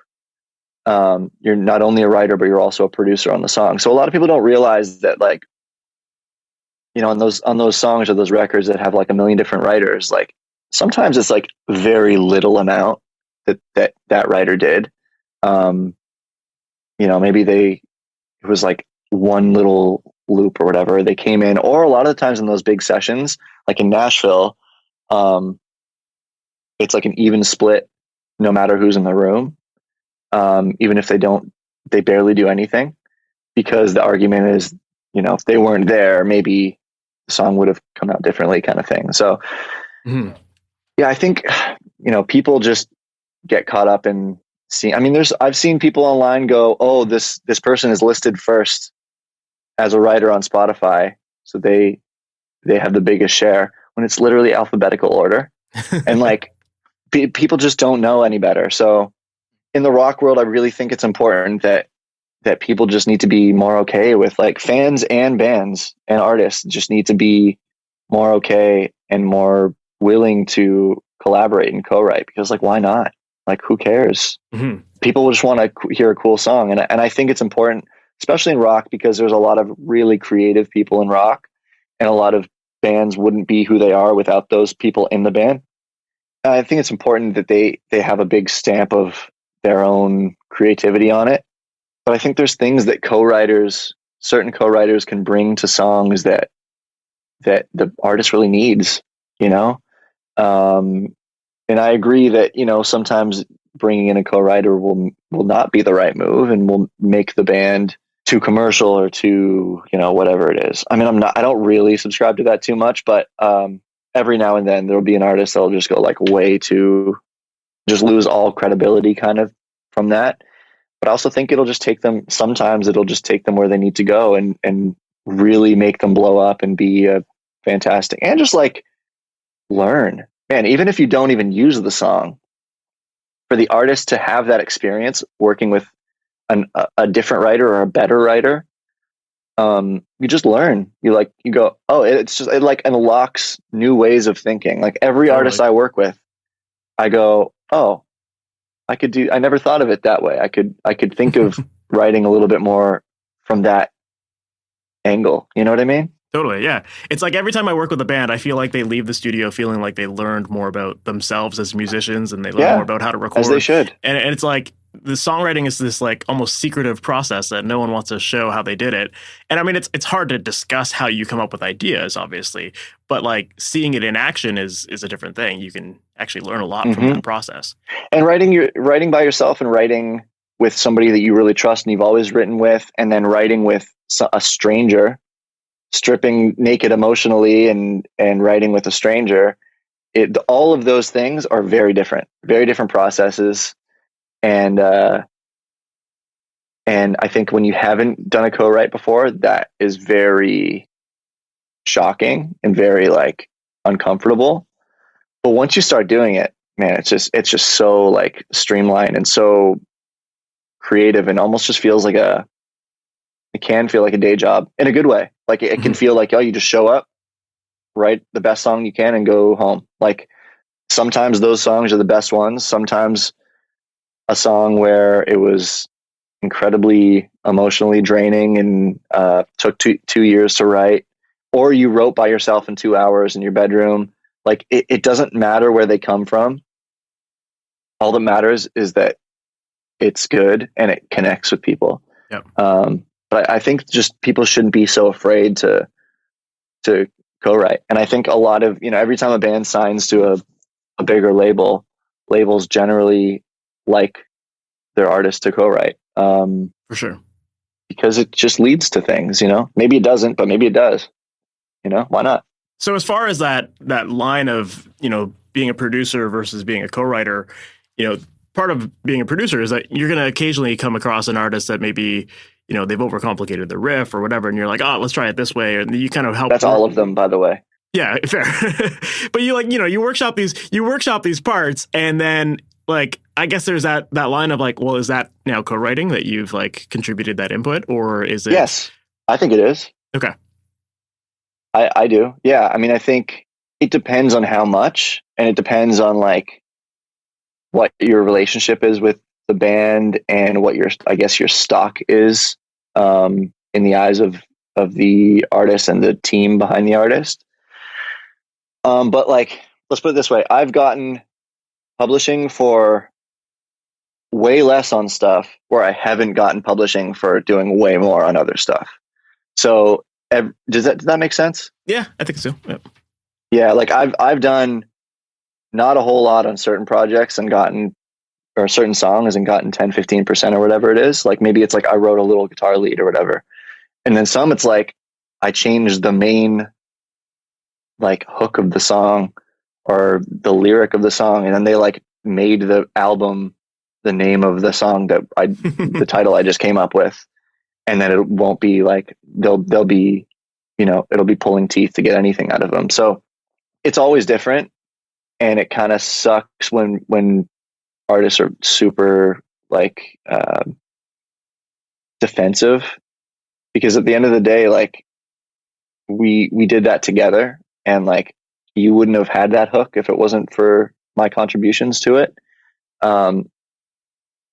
you're not only a writer, but you're also a producer on the song. So a lot of people don't realize that, like, on those songs or those records that have like a million different writers, like sometimes it's like very little amount that writer did. Maybe it was like one little loop or whatever they came in, or a lot of the times in those big sessions, like in Nashville, it's like an even split no matter who's in the room. Even if they barely do anything, because the argument is, if they weren't there, maybe the song would have come out differently, kind of thing. So yeah, I think, people just get caught up in seeing, I've seen people online go, oh, this person is listed first as a writer on Spotify, so they have the biggest share, when it's literally alphabetical order. And like, people just don't know any better. So in the rock world, I really think it's important that people just need to be more okay with, like, fans and bands and artists just need to be more okay and more willing to collaborate and co-write, because, like, why not? Like, who cares? Mm-hmm. People just want to hear a cool song. And I think it's important, especially in rock, because there's a lot of really creative people in rock, and a lot of bands wouldn't be who they are without those people in the band. And I think it's important that they have a big stamp of their own creativity on it. But I think there's things that certain co-writers can bring to songs that the artist really needs, and I agree that, sometimes bringing in a co-writer will not be the right move and will make the band too commercial or too, whatever it is. I don't really subscribe to that too much, but every now and then there'll be an artist that'll just go like just lose all credibility kind of from that. But I also think it'll just take them where they need to go and really make them blow up and be fantastic, and just like learn. Man, even if you don't even use the song, for the artist to have that experience working with a different writer or a better writer, you just learn. You go, oh, it like unlocks new ways of thinking. Like every artist I work with, I go, oh, I never thought of it that way. I could think of writing a little bit more from that angle. You know what I mean? Totally. Yeah. It's like every time I work with a band, I feel like they leave the studio feeling like they learned more about themselves as musicians, and they learn more about how to record. As they should. And it's like the songwriting is this like almost secretive process that no one wants to show how they did it. And it's hard to discuss how you come up with ideas, obviously, but like seeing it in action is a different thing. You can actually learn a lot from that process. And writing by yourself and writing with somebody that you really trust and you've always written with, and then writing with a stranger, stripping naked emotionally and writing with a stranger, all of those things are very different processes. And I think when you haven't done a co-write before, that is very shocking and very like uncomfortable. But once you start doing it, man, it's just so like streamlined and so creative, and almost just feels like it can feel like a day job in a good way. Like it can feel like, oh, you just show up, write the best song you can and go home. Like sometimes those songs are the best ones. Sometimes a song where it was incredibly emotionally draining and took 2 years to write, or you wrote by yourself in 2 hours in your bedroom. Like it doesn't matter where they come from. All that matters is that it's good and it connects with people. Yep. But I think just people shouldn't be so afraid to co-write. And I think a lot of, every time a band signs to a bigger label, labels generally like their artists to co-write. For sure. Because it just leads to things, maybe it doesn't, but maybe it does, why not? So as far as that line of, being a producer versus being a co-writer, part of being a producer is that you're going to occasionally come across an artist that maybe, they've overcomplicated the riff or whatever. And you're like, oh, let's try it this way. And you kind of help. That's all of them, by the way. Yeah, fair. But you workshop these parts, and then I guess there's that line of well, is that now co-writing that you've contributed that input, or is it? Yes, I think it is. Okay. I do. Yeah. I mean, I think it depends on how much, and it depends on what your relationship is with the band and what your stock is in the eyes of the artist and the team behind the artist. But let's put it this way. I've gotten publishing for way less on stuff where I haven't gotten publishing for doing way more on other stuff. So does that make sense? Yeah, I think so. Yep. Yeah. I've done not a whole lot on certain projects and gotten, or certain songs and gotten 10, 15% or whatever it is. Maybe it's I wrote a little guitar lead or whatever. And then some, it's I changed the main hook of the song or the lyric of the song, and then they made the album the name of the song that the title I just came up with, and then it won't be they'll be it'll be pulling teeth to get anything out of them. So it's always different, and it kind of sucks when artists are super defensive, because at the end of the day, we did that together. And you wouldn't have had that hook if it wasn't for my contributions to it. Or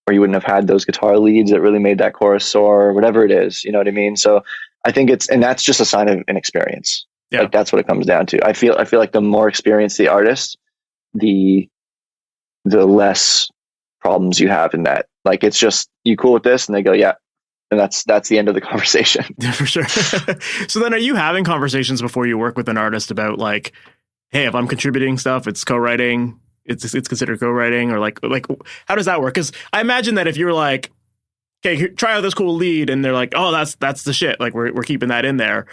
you wouldn't have had those guitar leads that really made that chorus soar, or whatever it is. You know what I mean? So I think and that's just a sign of inexperience. Yeah. That's what it comes down to. I feel like the more experienced the artist, the less problems you have in that. It's just, you cool with this? And they go, yeah. And that's the end of the conversation. Yeah, for sure. So then are you having conversations before you work with an artist about hey, if I'm contributing stuff, it's co-writing, it's considered co-writing, or how does that work? Because I imagine that if you're okay, try out this cool lead, and they're oh, that's the shit. We're keeping that in there.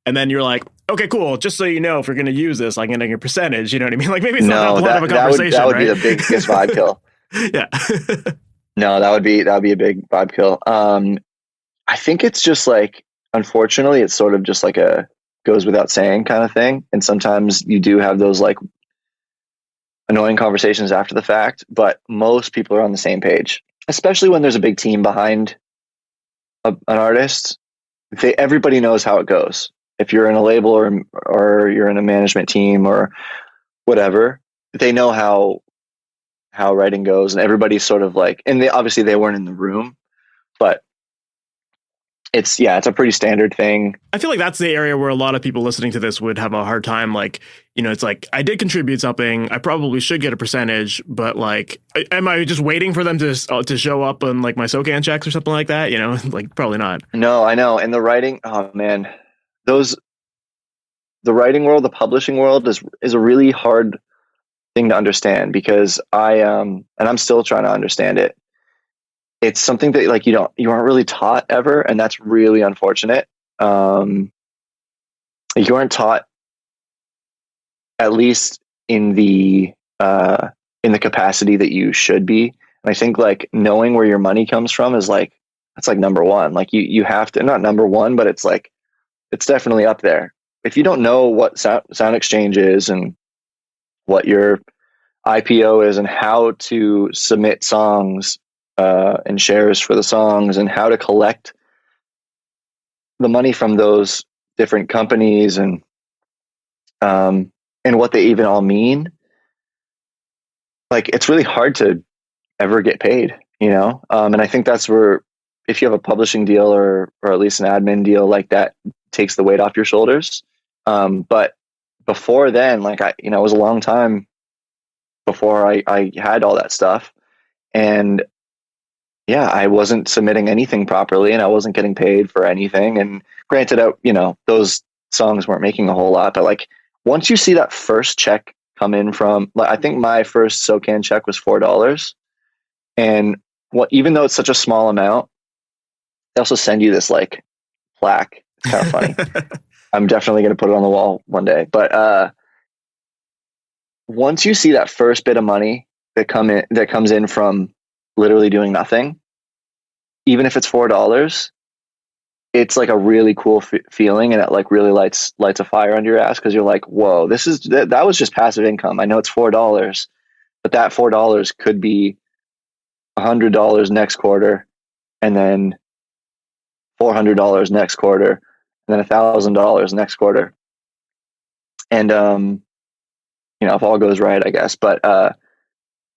And then you're okay, cool. Just so you know, if you're going to use this, I'm getting a percentage. You know what I mean? Maybe it's not that blunt of a conversation. That would right? be the biggest vibe kill. Yeah. No, that would be a big vibe kill. I think it's just unfortunately, it's sort of just a goes without saying kind of thing. And sometimes you do have those annoying conversations after the fact, but most people are on the same page, especially when there's a big team behind an artist. Everybody knows how it goes. If you're in a label or you're in a management team or whatever, they know how writing goes, and everybody's sort of and obviously they weren't in the room, but it's a pretty standard thing. I feel that's the area where a lot of people listening to this would have a hard time. It's I did contribute something. I probably should get a percentage, but am I just waiting for them to show up on my SoCan checks or something like that? Probably not. No, I know. And the writing, oh man, the writing world, the publishing world is a really hard thing to understand, because and I'm still trying to understand it. It's something that you aren't really taught ever, and that's really unfortunate. You aren't taught, at least in the capacity that you should be. And I think knowing where your money comes from is that's number one. You have to, not number one, but it's definitely up there. If you don't know what Sound Exchange is and what your IPO is and how to submit songs and shares for the songs and how to collect the money from those different companies and what they even all mean, it's really hard to ever get paid, and I think that's where, if you have a publishing deal or at least an admin deal that, takes the weight off your shoulders. But before then, it was a long time before I had all that stuff, and yeah, I wasn't submitting anything properly, and I wasn't getting paid for anything. And granted, those songs weren't making a whole lot, but once you see that first check come in from, like, I think my first SoCan check was $4. And even though it's such a small amount, they also send you this like plaque. It's kind of funny. I'm definitely going to put it on the wall one day. But once you see that first bit of money that comes in from literally doing nothing, even if it's $4, it's like a really cool feeling, and it like really lights a fire under your ass, because you're like, whoa, that was just passive income. I know it's $4, but that $4 could be $100 next quarter, and then $400 next quarter, and then $1,000 next quarter. And if all goes right, I guess. But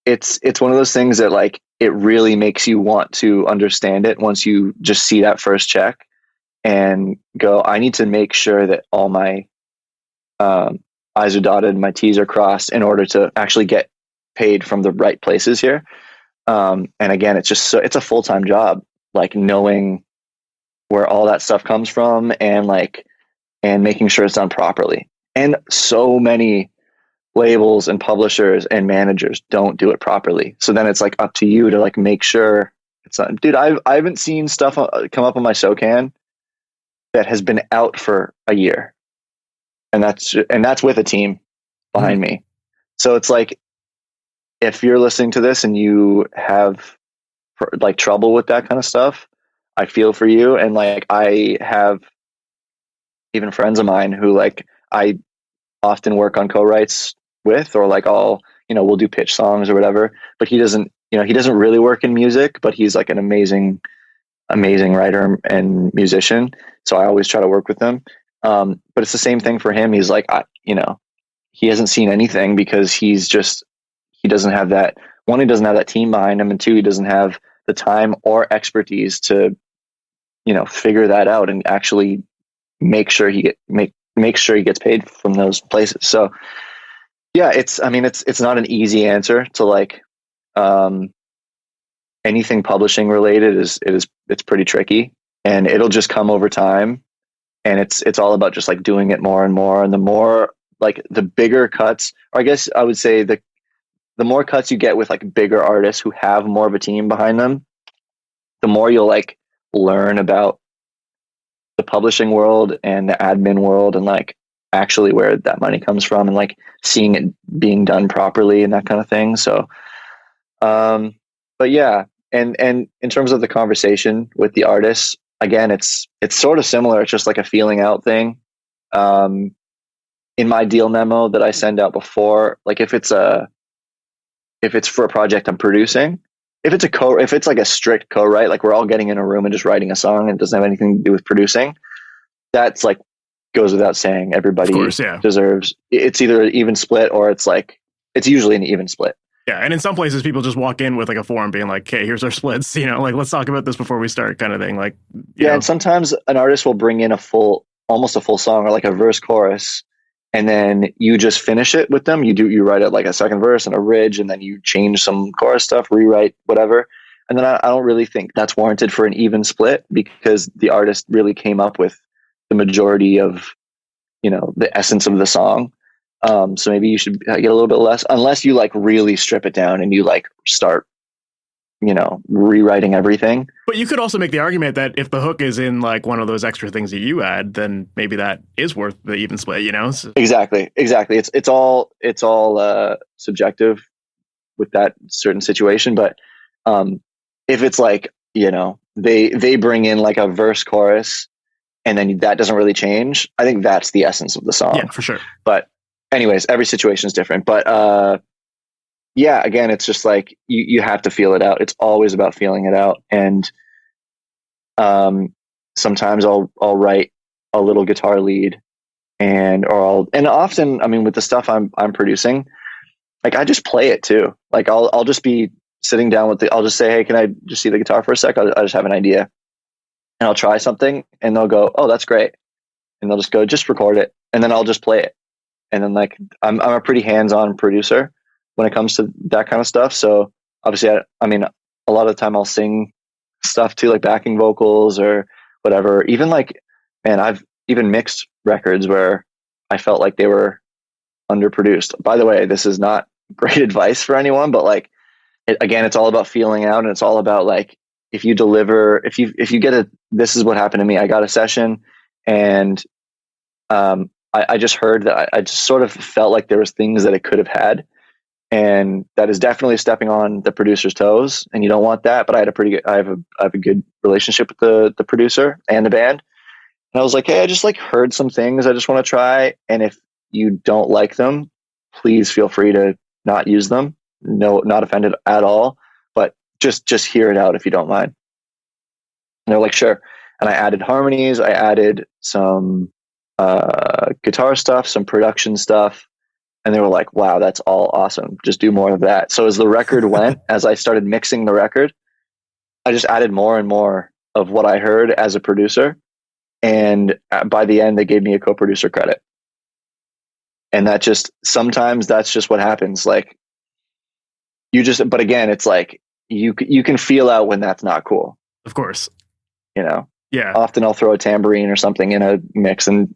it's one of those things that like it really makes you want to understand it once you just see that first check and go, I need to make sure that all my I's are dotted, my T's are crossed in order to actually get paid from the right places here. And again, it's a full-time job, like knowing where all that stuff comes from and making sure it's done properly. And so many labels and publishers and managers don't do it properly. So then it's like up to you to like make sure it's not. Dude, I haven't seen stuff come up on my SoCan that has been out for a year, and that's with a team behind me. So it's like, if you're listening to this and you have like trouble with that kind of stuff, I feel for you. And like, I have even friends of mine who like I often work on co-writes with, or like we'll do pitch songs or whatever, but he doesn't really work in music, but he's like an amazing writer and musician. So I always try to work with him. But it's the same thing for him. He's like, he hasn't seen anything because he doesn't have that. One, he doesn't have that team behind him, and two, he doesn't have the time or expertise to, figure that out and actually make sure he gets paid from those places. So yeah, it's not an easy answer to like, anything publishing related it's pretty tricky, and it'll just come over time, and it's all about just like doing it more and more. And the more like the bigger cuts, or I guess I would say the more cuts you get with like bigger artists who have more of a team behind them, the more you'll like learn about the publishing world and the admin world, and like actually where that money comes from, and like seeing it being done properly and that kind of thing. So but yeah, and in terms of the conversation with the artists, again, it's sort of similar. It's just like a feeling out thing. In my deal memo that I send out before, like if it's for a project I'm producing, if it's like a strict co-write, like we're all getting in a room and just writing a song and it doesn't have anything to do with producing, that's like goes without saying. Everybody deserves, it's either an even split, or it's usually an even split. Yeah, and in some places, people just walk in with like a form being like, "Hey, here's our splits. Like let's talk about this before we start," kind of thing. Like, yeah, and sometimes an artist will bring in almost a full song, or like a verse chorus, and then you just finish it with them. You write it like a second verse and a ridge, and then you change some chorus stuff, rewrite whatever. And then I don't really think that's warranted for an even split, because the artist really came up with the majority of the essence of the song. So maybe you should get a little bit less, unless you like really strip it down and you like start, rewriting everything. But you could also make the argument that if the hook is in like one of those extra things that you add, then maybe that is worth the even split, So. Exactly. It's all subjective with that certain situation. But if it's like, they bring in like a verse chorus, and then that doesn't really change, I think that's the essence of the song. Yeah, for sure. But anyways, every situation is different. But yeah, again, it's just like you have to feel it out. It's always about feeling it out. And sometimes I'll write a little guitar lead, and often, with the stuff I'm producing, like I just play it too. Like I'll just be sitting down I'll just say, "Hey, can I just see the guitar for a sec? I just have an idea." And I'll try something, and they'll go, "Oh, that's great." And they'll just go, "Just record it." And then I'll just play it. And then like, I'm a pretty hands-on producer when it comes to that kind of stuff. So obviously, a lot of the time I'll sing stuff too, like backing vocals or whatever. Even like, man, I've even mixed records where I felt like they were underproduced. By the way, this is not great advice for anyone, but like, again, it's all about feeling out, and it's all about like, if you deliver, if you get this is what happened to me. I got a session, and I just heard that I just sort of felt like there was things that it could have had, and that is definitely stepping on the producer's toes, and you don't want that. But I have a good relationship with the producer and the band, and I was like, hey, I just like heard some things I just want to try, and if you don't like them, please feel free to not use them. No, not offended at all, but just hear it out if you don't mind. And they're like, sure. And I added harmonies. I added some guitar stuff, some production stuff. And they were like, wow, that's all awesome. Just do more of that. So as the record went, as I started mixing the record, I just added more and more of what I heard as a producer. And by the end, they gave me a co-producer credit. And sometimes that's just what happens. Like, but again, it's like, you can feel out when that's not cool. Of course. Yeah. Often I'll throw a tambourine or something in a mix and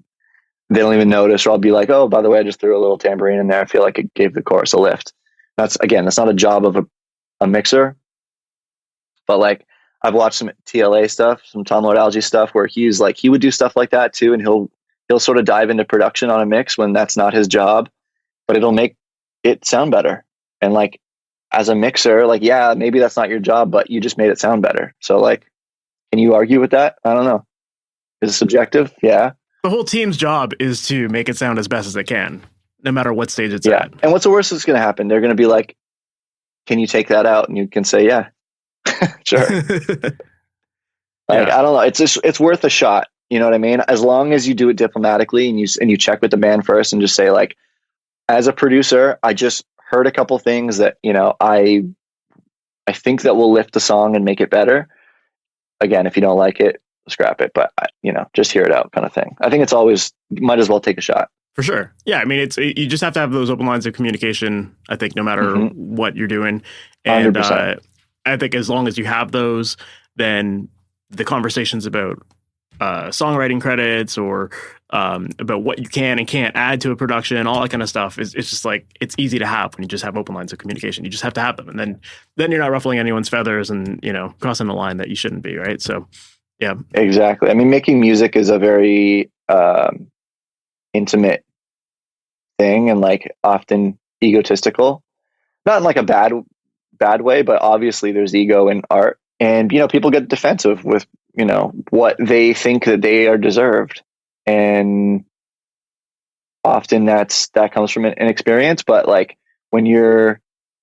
they don't even notice, or I'll be like, oh, by the way, I just threw a little tambourine in there. I feel like it gave the chorus a lift. That's not a job of a mixer, but like, I've watched some TLA stuff, some Tom Lord Alge stuff, where he would do stuff like that too. And he'll sort of dive into production on a mix when that's not his job, but it'll make it sound better. And like, as a mixer, like, yeah, maybe that's not your job, but you just made it sound better. So like, can you argue with that? I don't know. Is it subjective? Yeah. The whole team's job is to make it sound as best as it can, no matter what stage it's at. And what's the worst that's going to happen? They're going to be like, can you take that out? And you can say, yeah, sure. I don't know. It's worth a shot. You know what I mean? As long as you do it diplomatically and you check with the band first and just say like, as a producer, I just heard a couple things that, I think that will lift the song and make it better. Again, if you don't like it, scrap it, but just hear it out, kind of thing. I think it's always, might as well take a shot. For sure. Yeah. I mean, you just have to have those open lines of communication, I think, no matter what you're doing. And I think as long as you have those, then the conversations about songwriting credits or about what you can and can't add to a production, all that kind of stuff it's just like, it's easy to have when you just have open lines of communication. You just have to have them. And then you're not ruffling anyone's feathers and, crossing the line that you shouldn't be. Right. So, yeah, exactly. I mean, making music is a very intimate thing and like often egotistical, not in like a bad way, but obviously there's ego in art, and people get defensive with what they think that they are deserved, and often that comes from an inexperience. But like when you're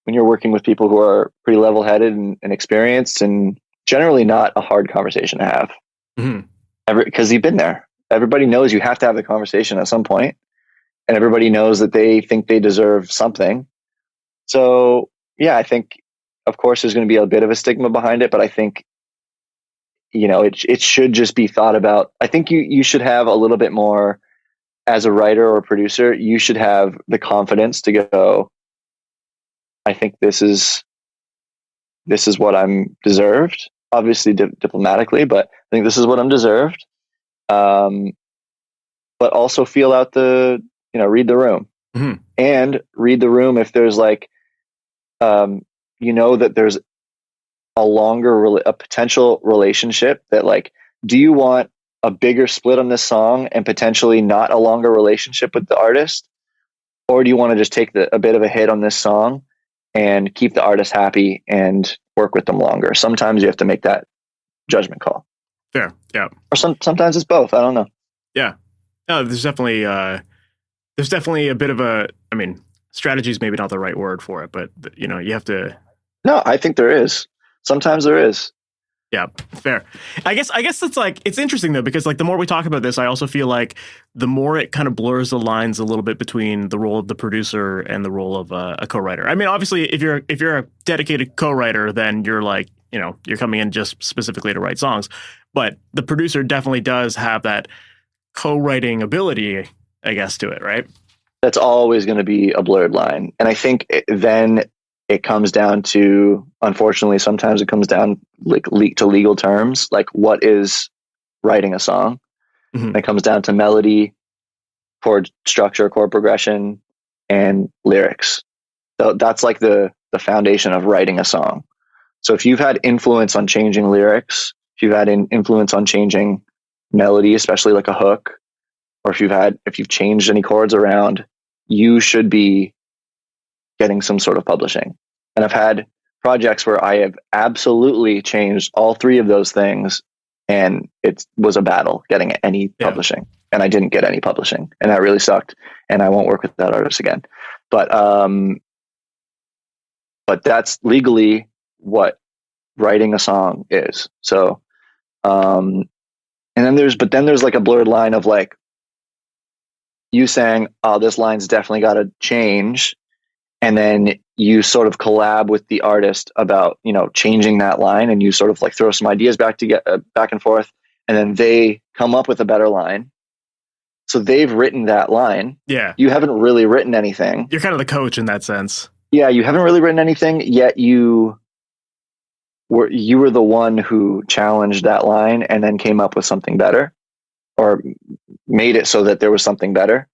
working with people who are pretty level-headed and experienced, and generally not a hard conversation to have, because you've been there. Everybody knows you have to have the conversation at some point, and everybody knows that they think they deserve something. So yeah, I think of course there's going to be a bit of a stigma behind it, but I think it should just be thought about. I think you should have a little bit more, as a writer or producer, you should have the confidence to go, I think this is what I'm deserved, obviously diplomatically, but I think this is what I'm deserved. But also feel out read the room, and read the room. If there's like, that there's a potential relationship, that like, do you want a bigger split on this song and potentially not a longer relationship with the artist? Or do you want to just take a bit of a hit on this song and keep the artist happy and work with them longer? Sometimes you have to make that judgment call. Fair. Yeah. Or sometimes it's both. I don't know. Yeah. No, there's definitely a bit of strategy is maybe not the right word for it, but you have to. No, I think there is. Sometimes there is. Yeah, fair. I guess it's like, it's interesting though, because like the more we talk about this, I also feel like the more it kind of blurs the lines a little bit between the role of the producer and the role of a co-writer. I mean, obviously if you're a dedicated co-writer, then you're like, you're coming in just specifically to write songs, but the producer definitely does have that co-writing ability, I guess, to it, right? That's always going to be a blurred line. And I think then it comes down to, unfortunately, sometimes it comes down to legal terms, like what is writing a song. It comes down to melody, chord structure, chord progression, and lyrics. So that's like the foundation of writing a song. So if you've had influence on changing lyrics, if you've had an influence on changing melody, especially like a hook, or if you've changed any chords around, you should be getting some sort of publishing. And I've had projects where I have absolutely changed all three of those things, and it was a battle getting any publishing, and I didn't get any publishing, and that really sucked. And I won't work with that artist again. But that's legally what writing a song is. So, and then there's like a blurred line of like you saying, "Oh, this line's definitely got to change," and then you sort of collab with the artist about, changing that line, and you sort of like throw some ideas back and forth, and then they come up with a better line. So they've written that line. Yeah. You haven't really written anything. You're kind of the coach in that sense. Yeah, you haven't really written anything, yet you were the one who challenged that line and then came up with something better, or made it so that there was something better.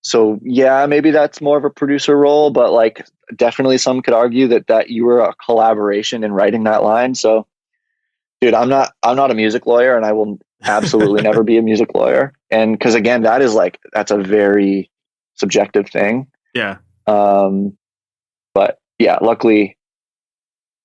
So yeah, maybe that's more of a producer role, but like definitely some could argue that you were a collaboration in writing that line. So dude, I'm not a music lawyer, and I will absolutely never be a music lawyer. And cause again, that's a very subjective thing. Yeah. But yeah, luckily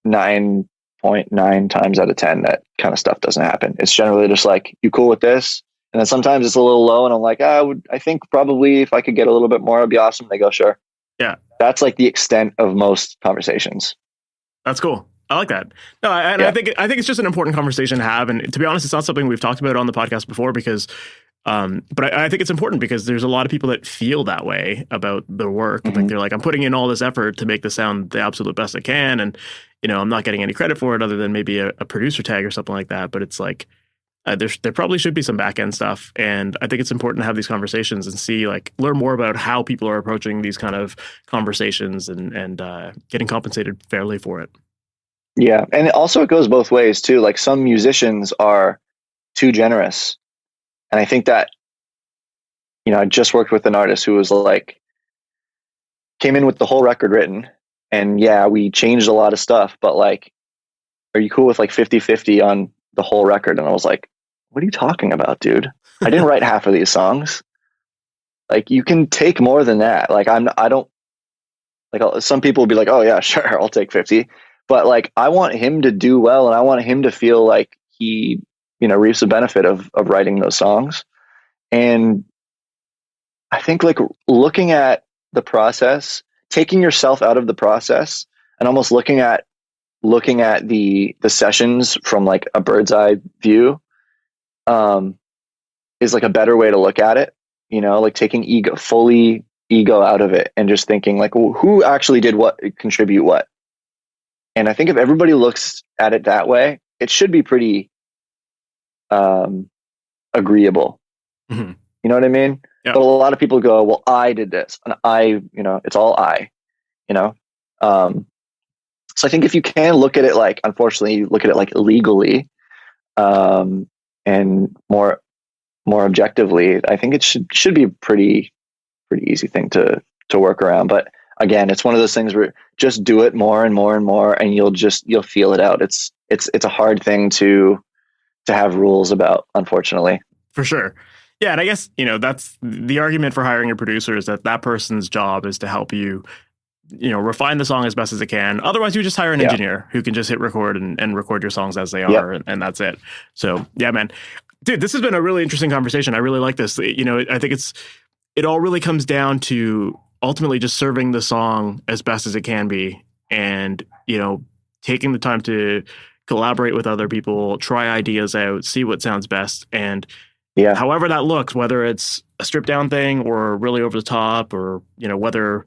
9.9 times out of 10, that kind of stuff doesn't happen. It's generally just like, you cool with this? And then sometimes it's a little low, and I'm like, I think probably if I could get a little bit more, it'd be awesome. They go, sure. Yeah. That's like the extent of most conversations. That's cool. I like that. No, I think it's just an important conversation to have. And to be honest, it's not something we've talked about on the podcast before because, but I think it's important because there's a lot of people that feel that way about their work. Mm-hmm. Like they're like, I'm putting in all this effort to make this sound the absolute best I can. And, I'm not getting any credit for it other than maybe a producer tag or something like that. But it's like, there probably should be some back end stuff. And I think it's important to have these conversations and learn more about how people are approaching these kind of conversations and getting compensated fairly for it. Yeah. And also it goes both ways too. Like some musicians are too generous. And I think that, I just worked with an artist who was like, came in with the whole record written, and yeah, we changed a lot of stuff, but like, are you cool with like 50-50 on the whole record? And I was like, what are you talking about, dude? I didn't write half of these songs. Like, you can take more than that. Like, I don't, like, some people will be like, oh yeah, sure, I'll take 50. But like, I want him to do well, and I want him to feel like he, reaps the benefit of writing those songs. And I think like looking at the process, taking yourself out of the process, and almost looking at the sessions from like a bird's eye view, is like a better way to look at it. Like taking ego out of it and just thinking like, well, who actually did what, contribute what. And I think if everybody looks at it that way, it should be pretty agreeable. Mm-hmm. You know what I mean? Yeah. But a lot of people go, well, I did this, and it's all I. So I think if you can look at it like, unfortunately, look at it like legally, and more objectively, I think it should be a pretty easy thing to work around. But again, it's one of those things where just do it more and more and more, and you'll feel it out. It's a hard thing to have rules about, unfortunately. For sure. Yeah. And I guess, that's the argument for hiring a producer, is that person's job is to help you, refine the song as best as it can. Otherwise, you just hire an engineer who can just hit record and record your songs as they are. And that's it. So yeah, man, dude, this has been a really interesting conversation. I really like this. I think it all really comes down to ultimately just serving the song as best as it can be, and, taking the time to collaborate with other people, try ideas out, see what sounds best. And however that looks, whether it's a stripped down thing or really over the top, or, whether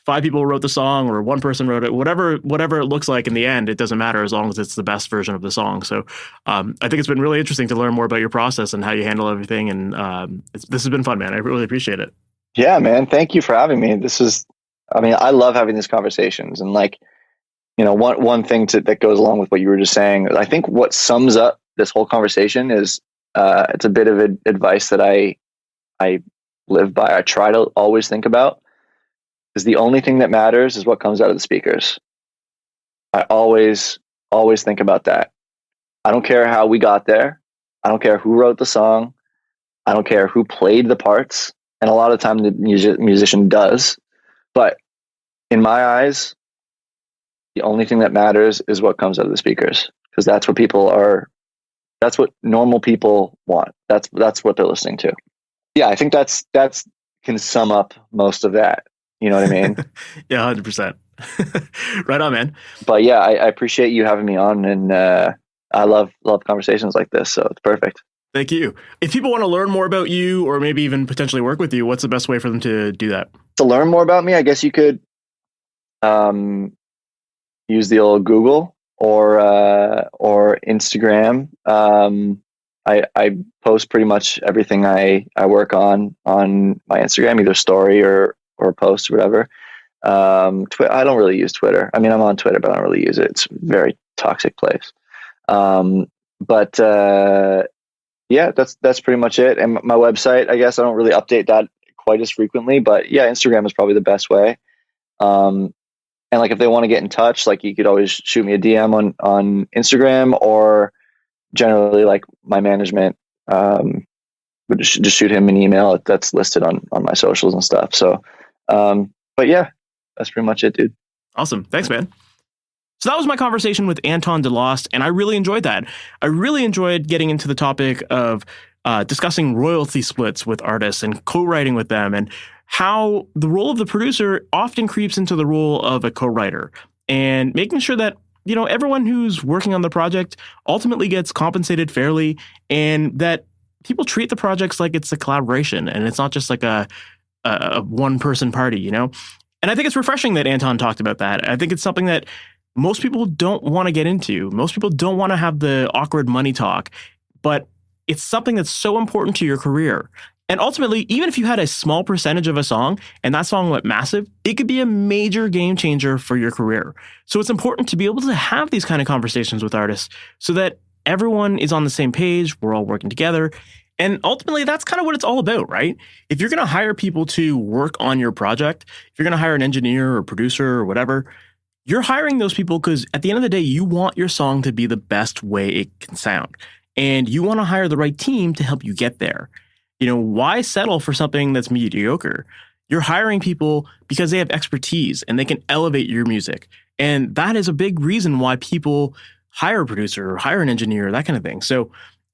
5 people wrote the song or 1 person wrote it, whatever it looks like in the end, it doesn't matter as long as it's the best version of the song. So I think it's been really interesting to learn more about your process and how you handle everything. And this has been fun, man. I really appreciate it. Yeah, man. Thank you for having me. I love having these conversations. And like, one thing that goes along with what you were just saying, I think what sums up this whole conversation is, it's a bit of advice that I live by. I try to always think about. is the only thing that matters is what comes out of the speakers. I always think about that. I don't care how we got there. I don't care who wrote the song. I don't care who played the parts. And a lot of time the musician does. But in my eyes, the only thing that matters is what comes out of the speakers, because that's what normal people want. That's what they're listening to. Yeah, I think that's can sum up most of that. You know what I mean? Yeah, 100%. Right on, man. But yeah, I appreciate you having me on, and I love conversations like this, so it's perfect. Thank you. If people want to learn more about you, or maybe even potentially work with you, what's the best way for them to do that? To learn more about me, I guess you could use the old Google or Instagram. I post pretty much everything I work on my Instagram, either story or post or whatever. I don't really use Twitter. I mean, I'm on Twitter, but I don't really use it. It's a very toxic place. But yeah, that's pretty much it. And my website, I guess I don't really update that quite as frequently, but yeah, Instagram is probably the best way. And like, if they want to get in touch, like, you could always shoot me a DM on Instagram, or generally, like, my management would just shoot him an email that's listed on my socials and stuff. So, but yeah, that's pretty much it, dude. Awesome. Thanks, man. So that was my conversation with Anton Delost, and I really enjoyed that. I really enjoyed getting into the topic of discussing royalty splits with artists and co-writing with them, and how the role of the producer often creeps into the role of a co-writer, and making sure that, you know, everyone who's working on the project ultimately gets compensated fairly, and that people treat the projects like it's a collaboration and it's not just like a one-person party, you know? And I think it's refreshing that Anton talked about that. I think it's something that most people don't want to get into. Most people don't want to have the awkward money talk, but it's something that's so important to your career. And ultimately, even if you had a small percentage of a song and that song went massive, it could be a major game changer for your career. So it's important to be able to have these kind of conversations with artists so that everyone is on the same page, we're all working together. And ultimately, that's kind of what it's all about, right? If you're going to hire people to work on your project, if you're going to hire an engineer or producer or whatever, you're hiring those people because at the end of the day, you want your song to be the best way it can sound. And you want to hire the right team to help you get there. You know, why settle for something that's mediocre? You're hiring people because they have expertise and they can elevate your music. And that is a big reason why people hire a producer or hire an engineer, that kind of thing. So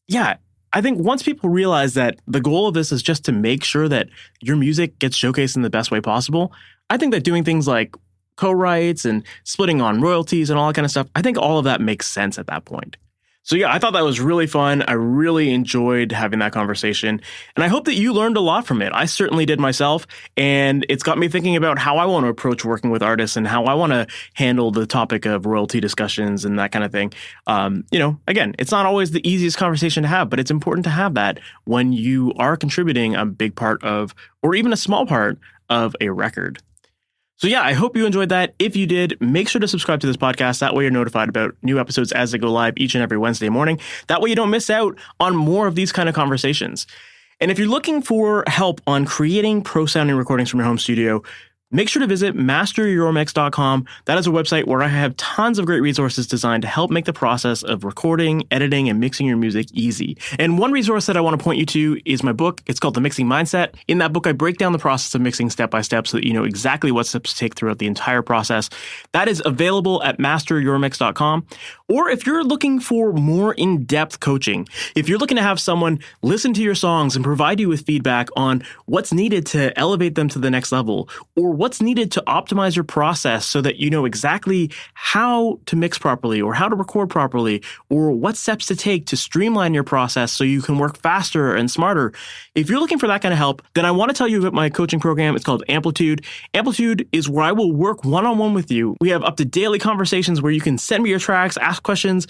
yeah, I think once people realize that the goal of this is just to make sure that your music gets showcased in the best way possible, I think that doing things like co-writes and splitting on royalties and all that kind of stuff, I think all of that makes sense at that point. So yeah, I thought that was really fun. I really enjoyed having that conversation, and I hope that you learned a lot from it. I certainly did myself, and it's got me thinking about how I want to approach working with artists and how I want to handle the topic of royalty discussions and that kind of thing. You know, again, it's not always the easiest conversation to have, but it's important to have that when you are contributing a big part of, or even a small part of, a record. So yeah, I hope you enjoyed that. If you did, make sure to subscribe to this podcast. That way you're notified about new episodes as they go live each and every Wednesday morning. That way you don't miss out on more of these kind of conversations. And if you're looking for help on creating pro sounding recordings from your home studio, make sure to visit MasterYourMix.com. That is a website where I have tons of great resources designed to help make the process of recording, editing, and mixing your music easy. And one resource that I want to point you to is my book. It's called The Mixing Mindset. In that book, I break down the process of mixing step by step so that you know exactly what steps to take throughout the entire process. That is available at MasterYourMix.com. Or if you're looking for more in-depth coaching, if you're looking to have someone listen to your songs and provide you with feedback on what's needed to elevate them to the next level, or what's needed to optimize your process so that you know exactly how to mix properly or how to record properly, or what steps to take to streamline your process so you can work faster and smarter. If you're looking for that kind of help, then I want to tell you about my coaching program. It's called Amplitude. Amplitude is where I will work one-on-one with you. We have up to daily conversations where you can send me your tracks, ask questions,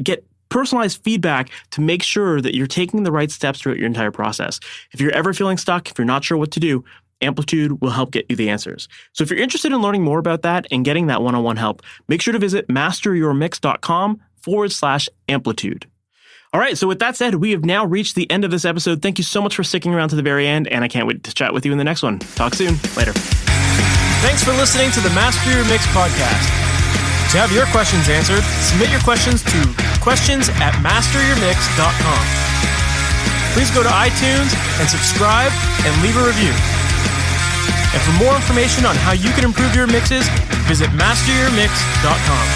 get personalized feedback to make sure that you're taking the right steps throughout your entire process. If you're ever feeling stuck, if you're not sure what to do, Amplitude will help get you the answers. So if you're interested in learning more about that and getting that one-on-one help, make sure to visit MasterYourMix.com/Amplitude. All right, so with that said, we have now reached the end of this episode. Thank you so much for sticking around to the very end, and I can't wait to chat with you in the next one. Talk soon. Later. Thanks for listening to the Master Your Mix podcast. To have your questions answered, submit your questions to questions@masteryourmix.com. Please go to iTunes and subscribe and leave a review. And for more information on how you can improve your mixes, visit MasterYourMix.com.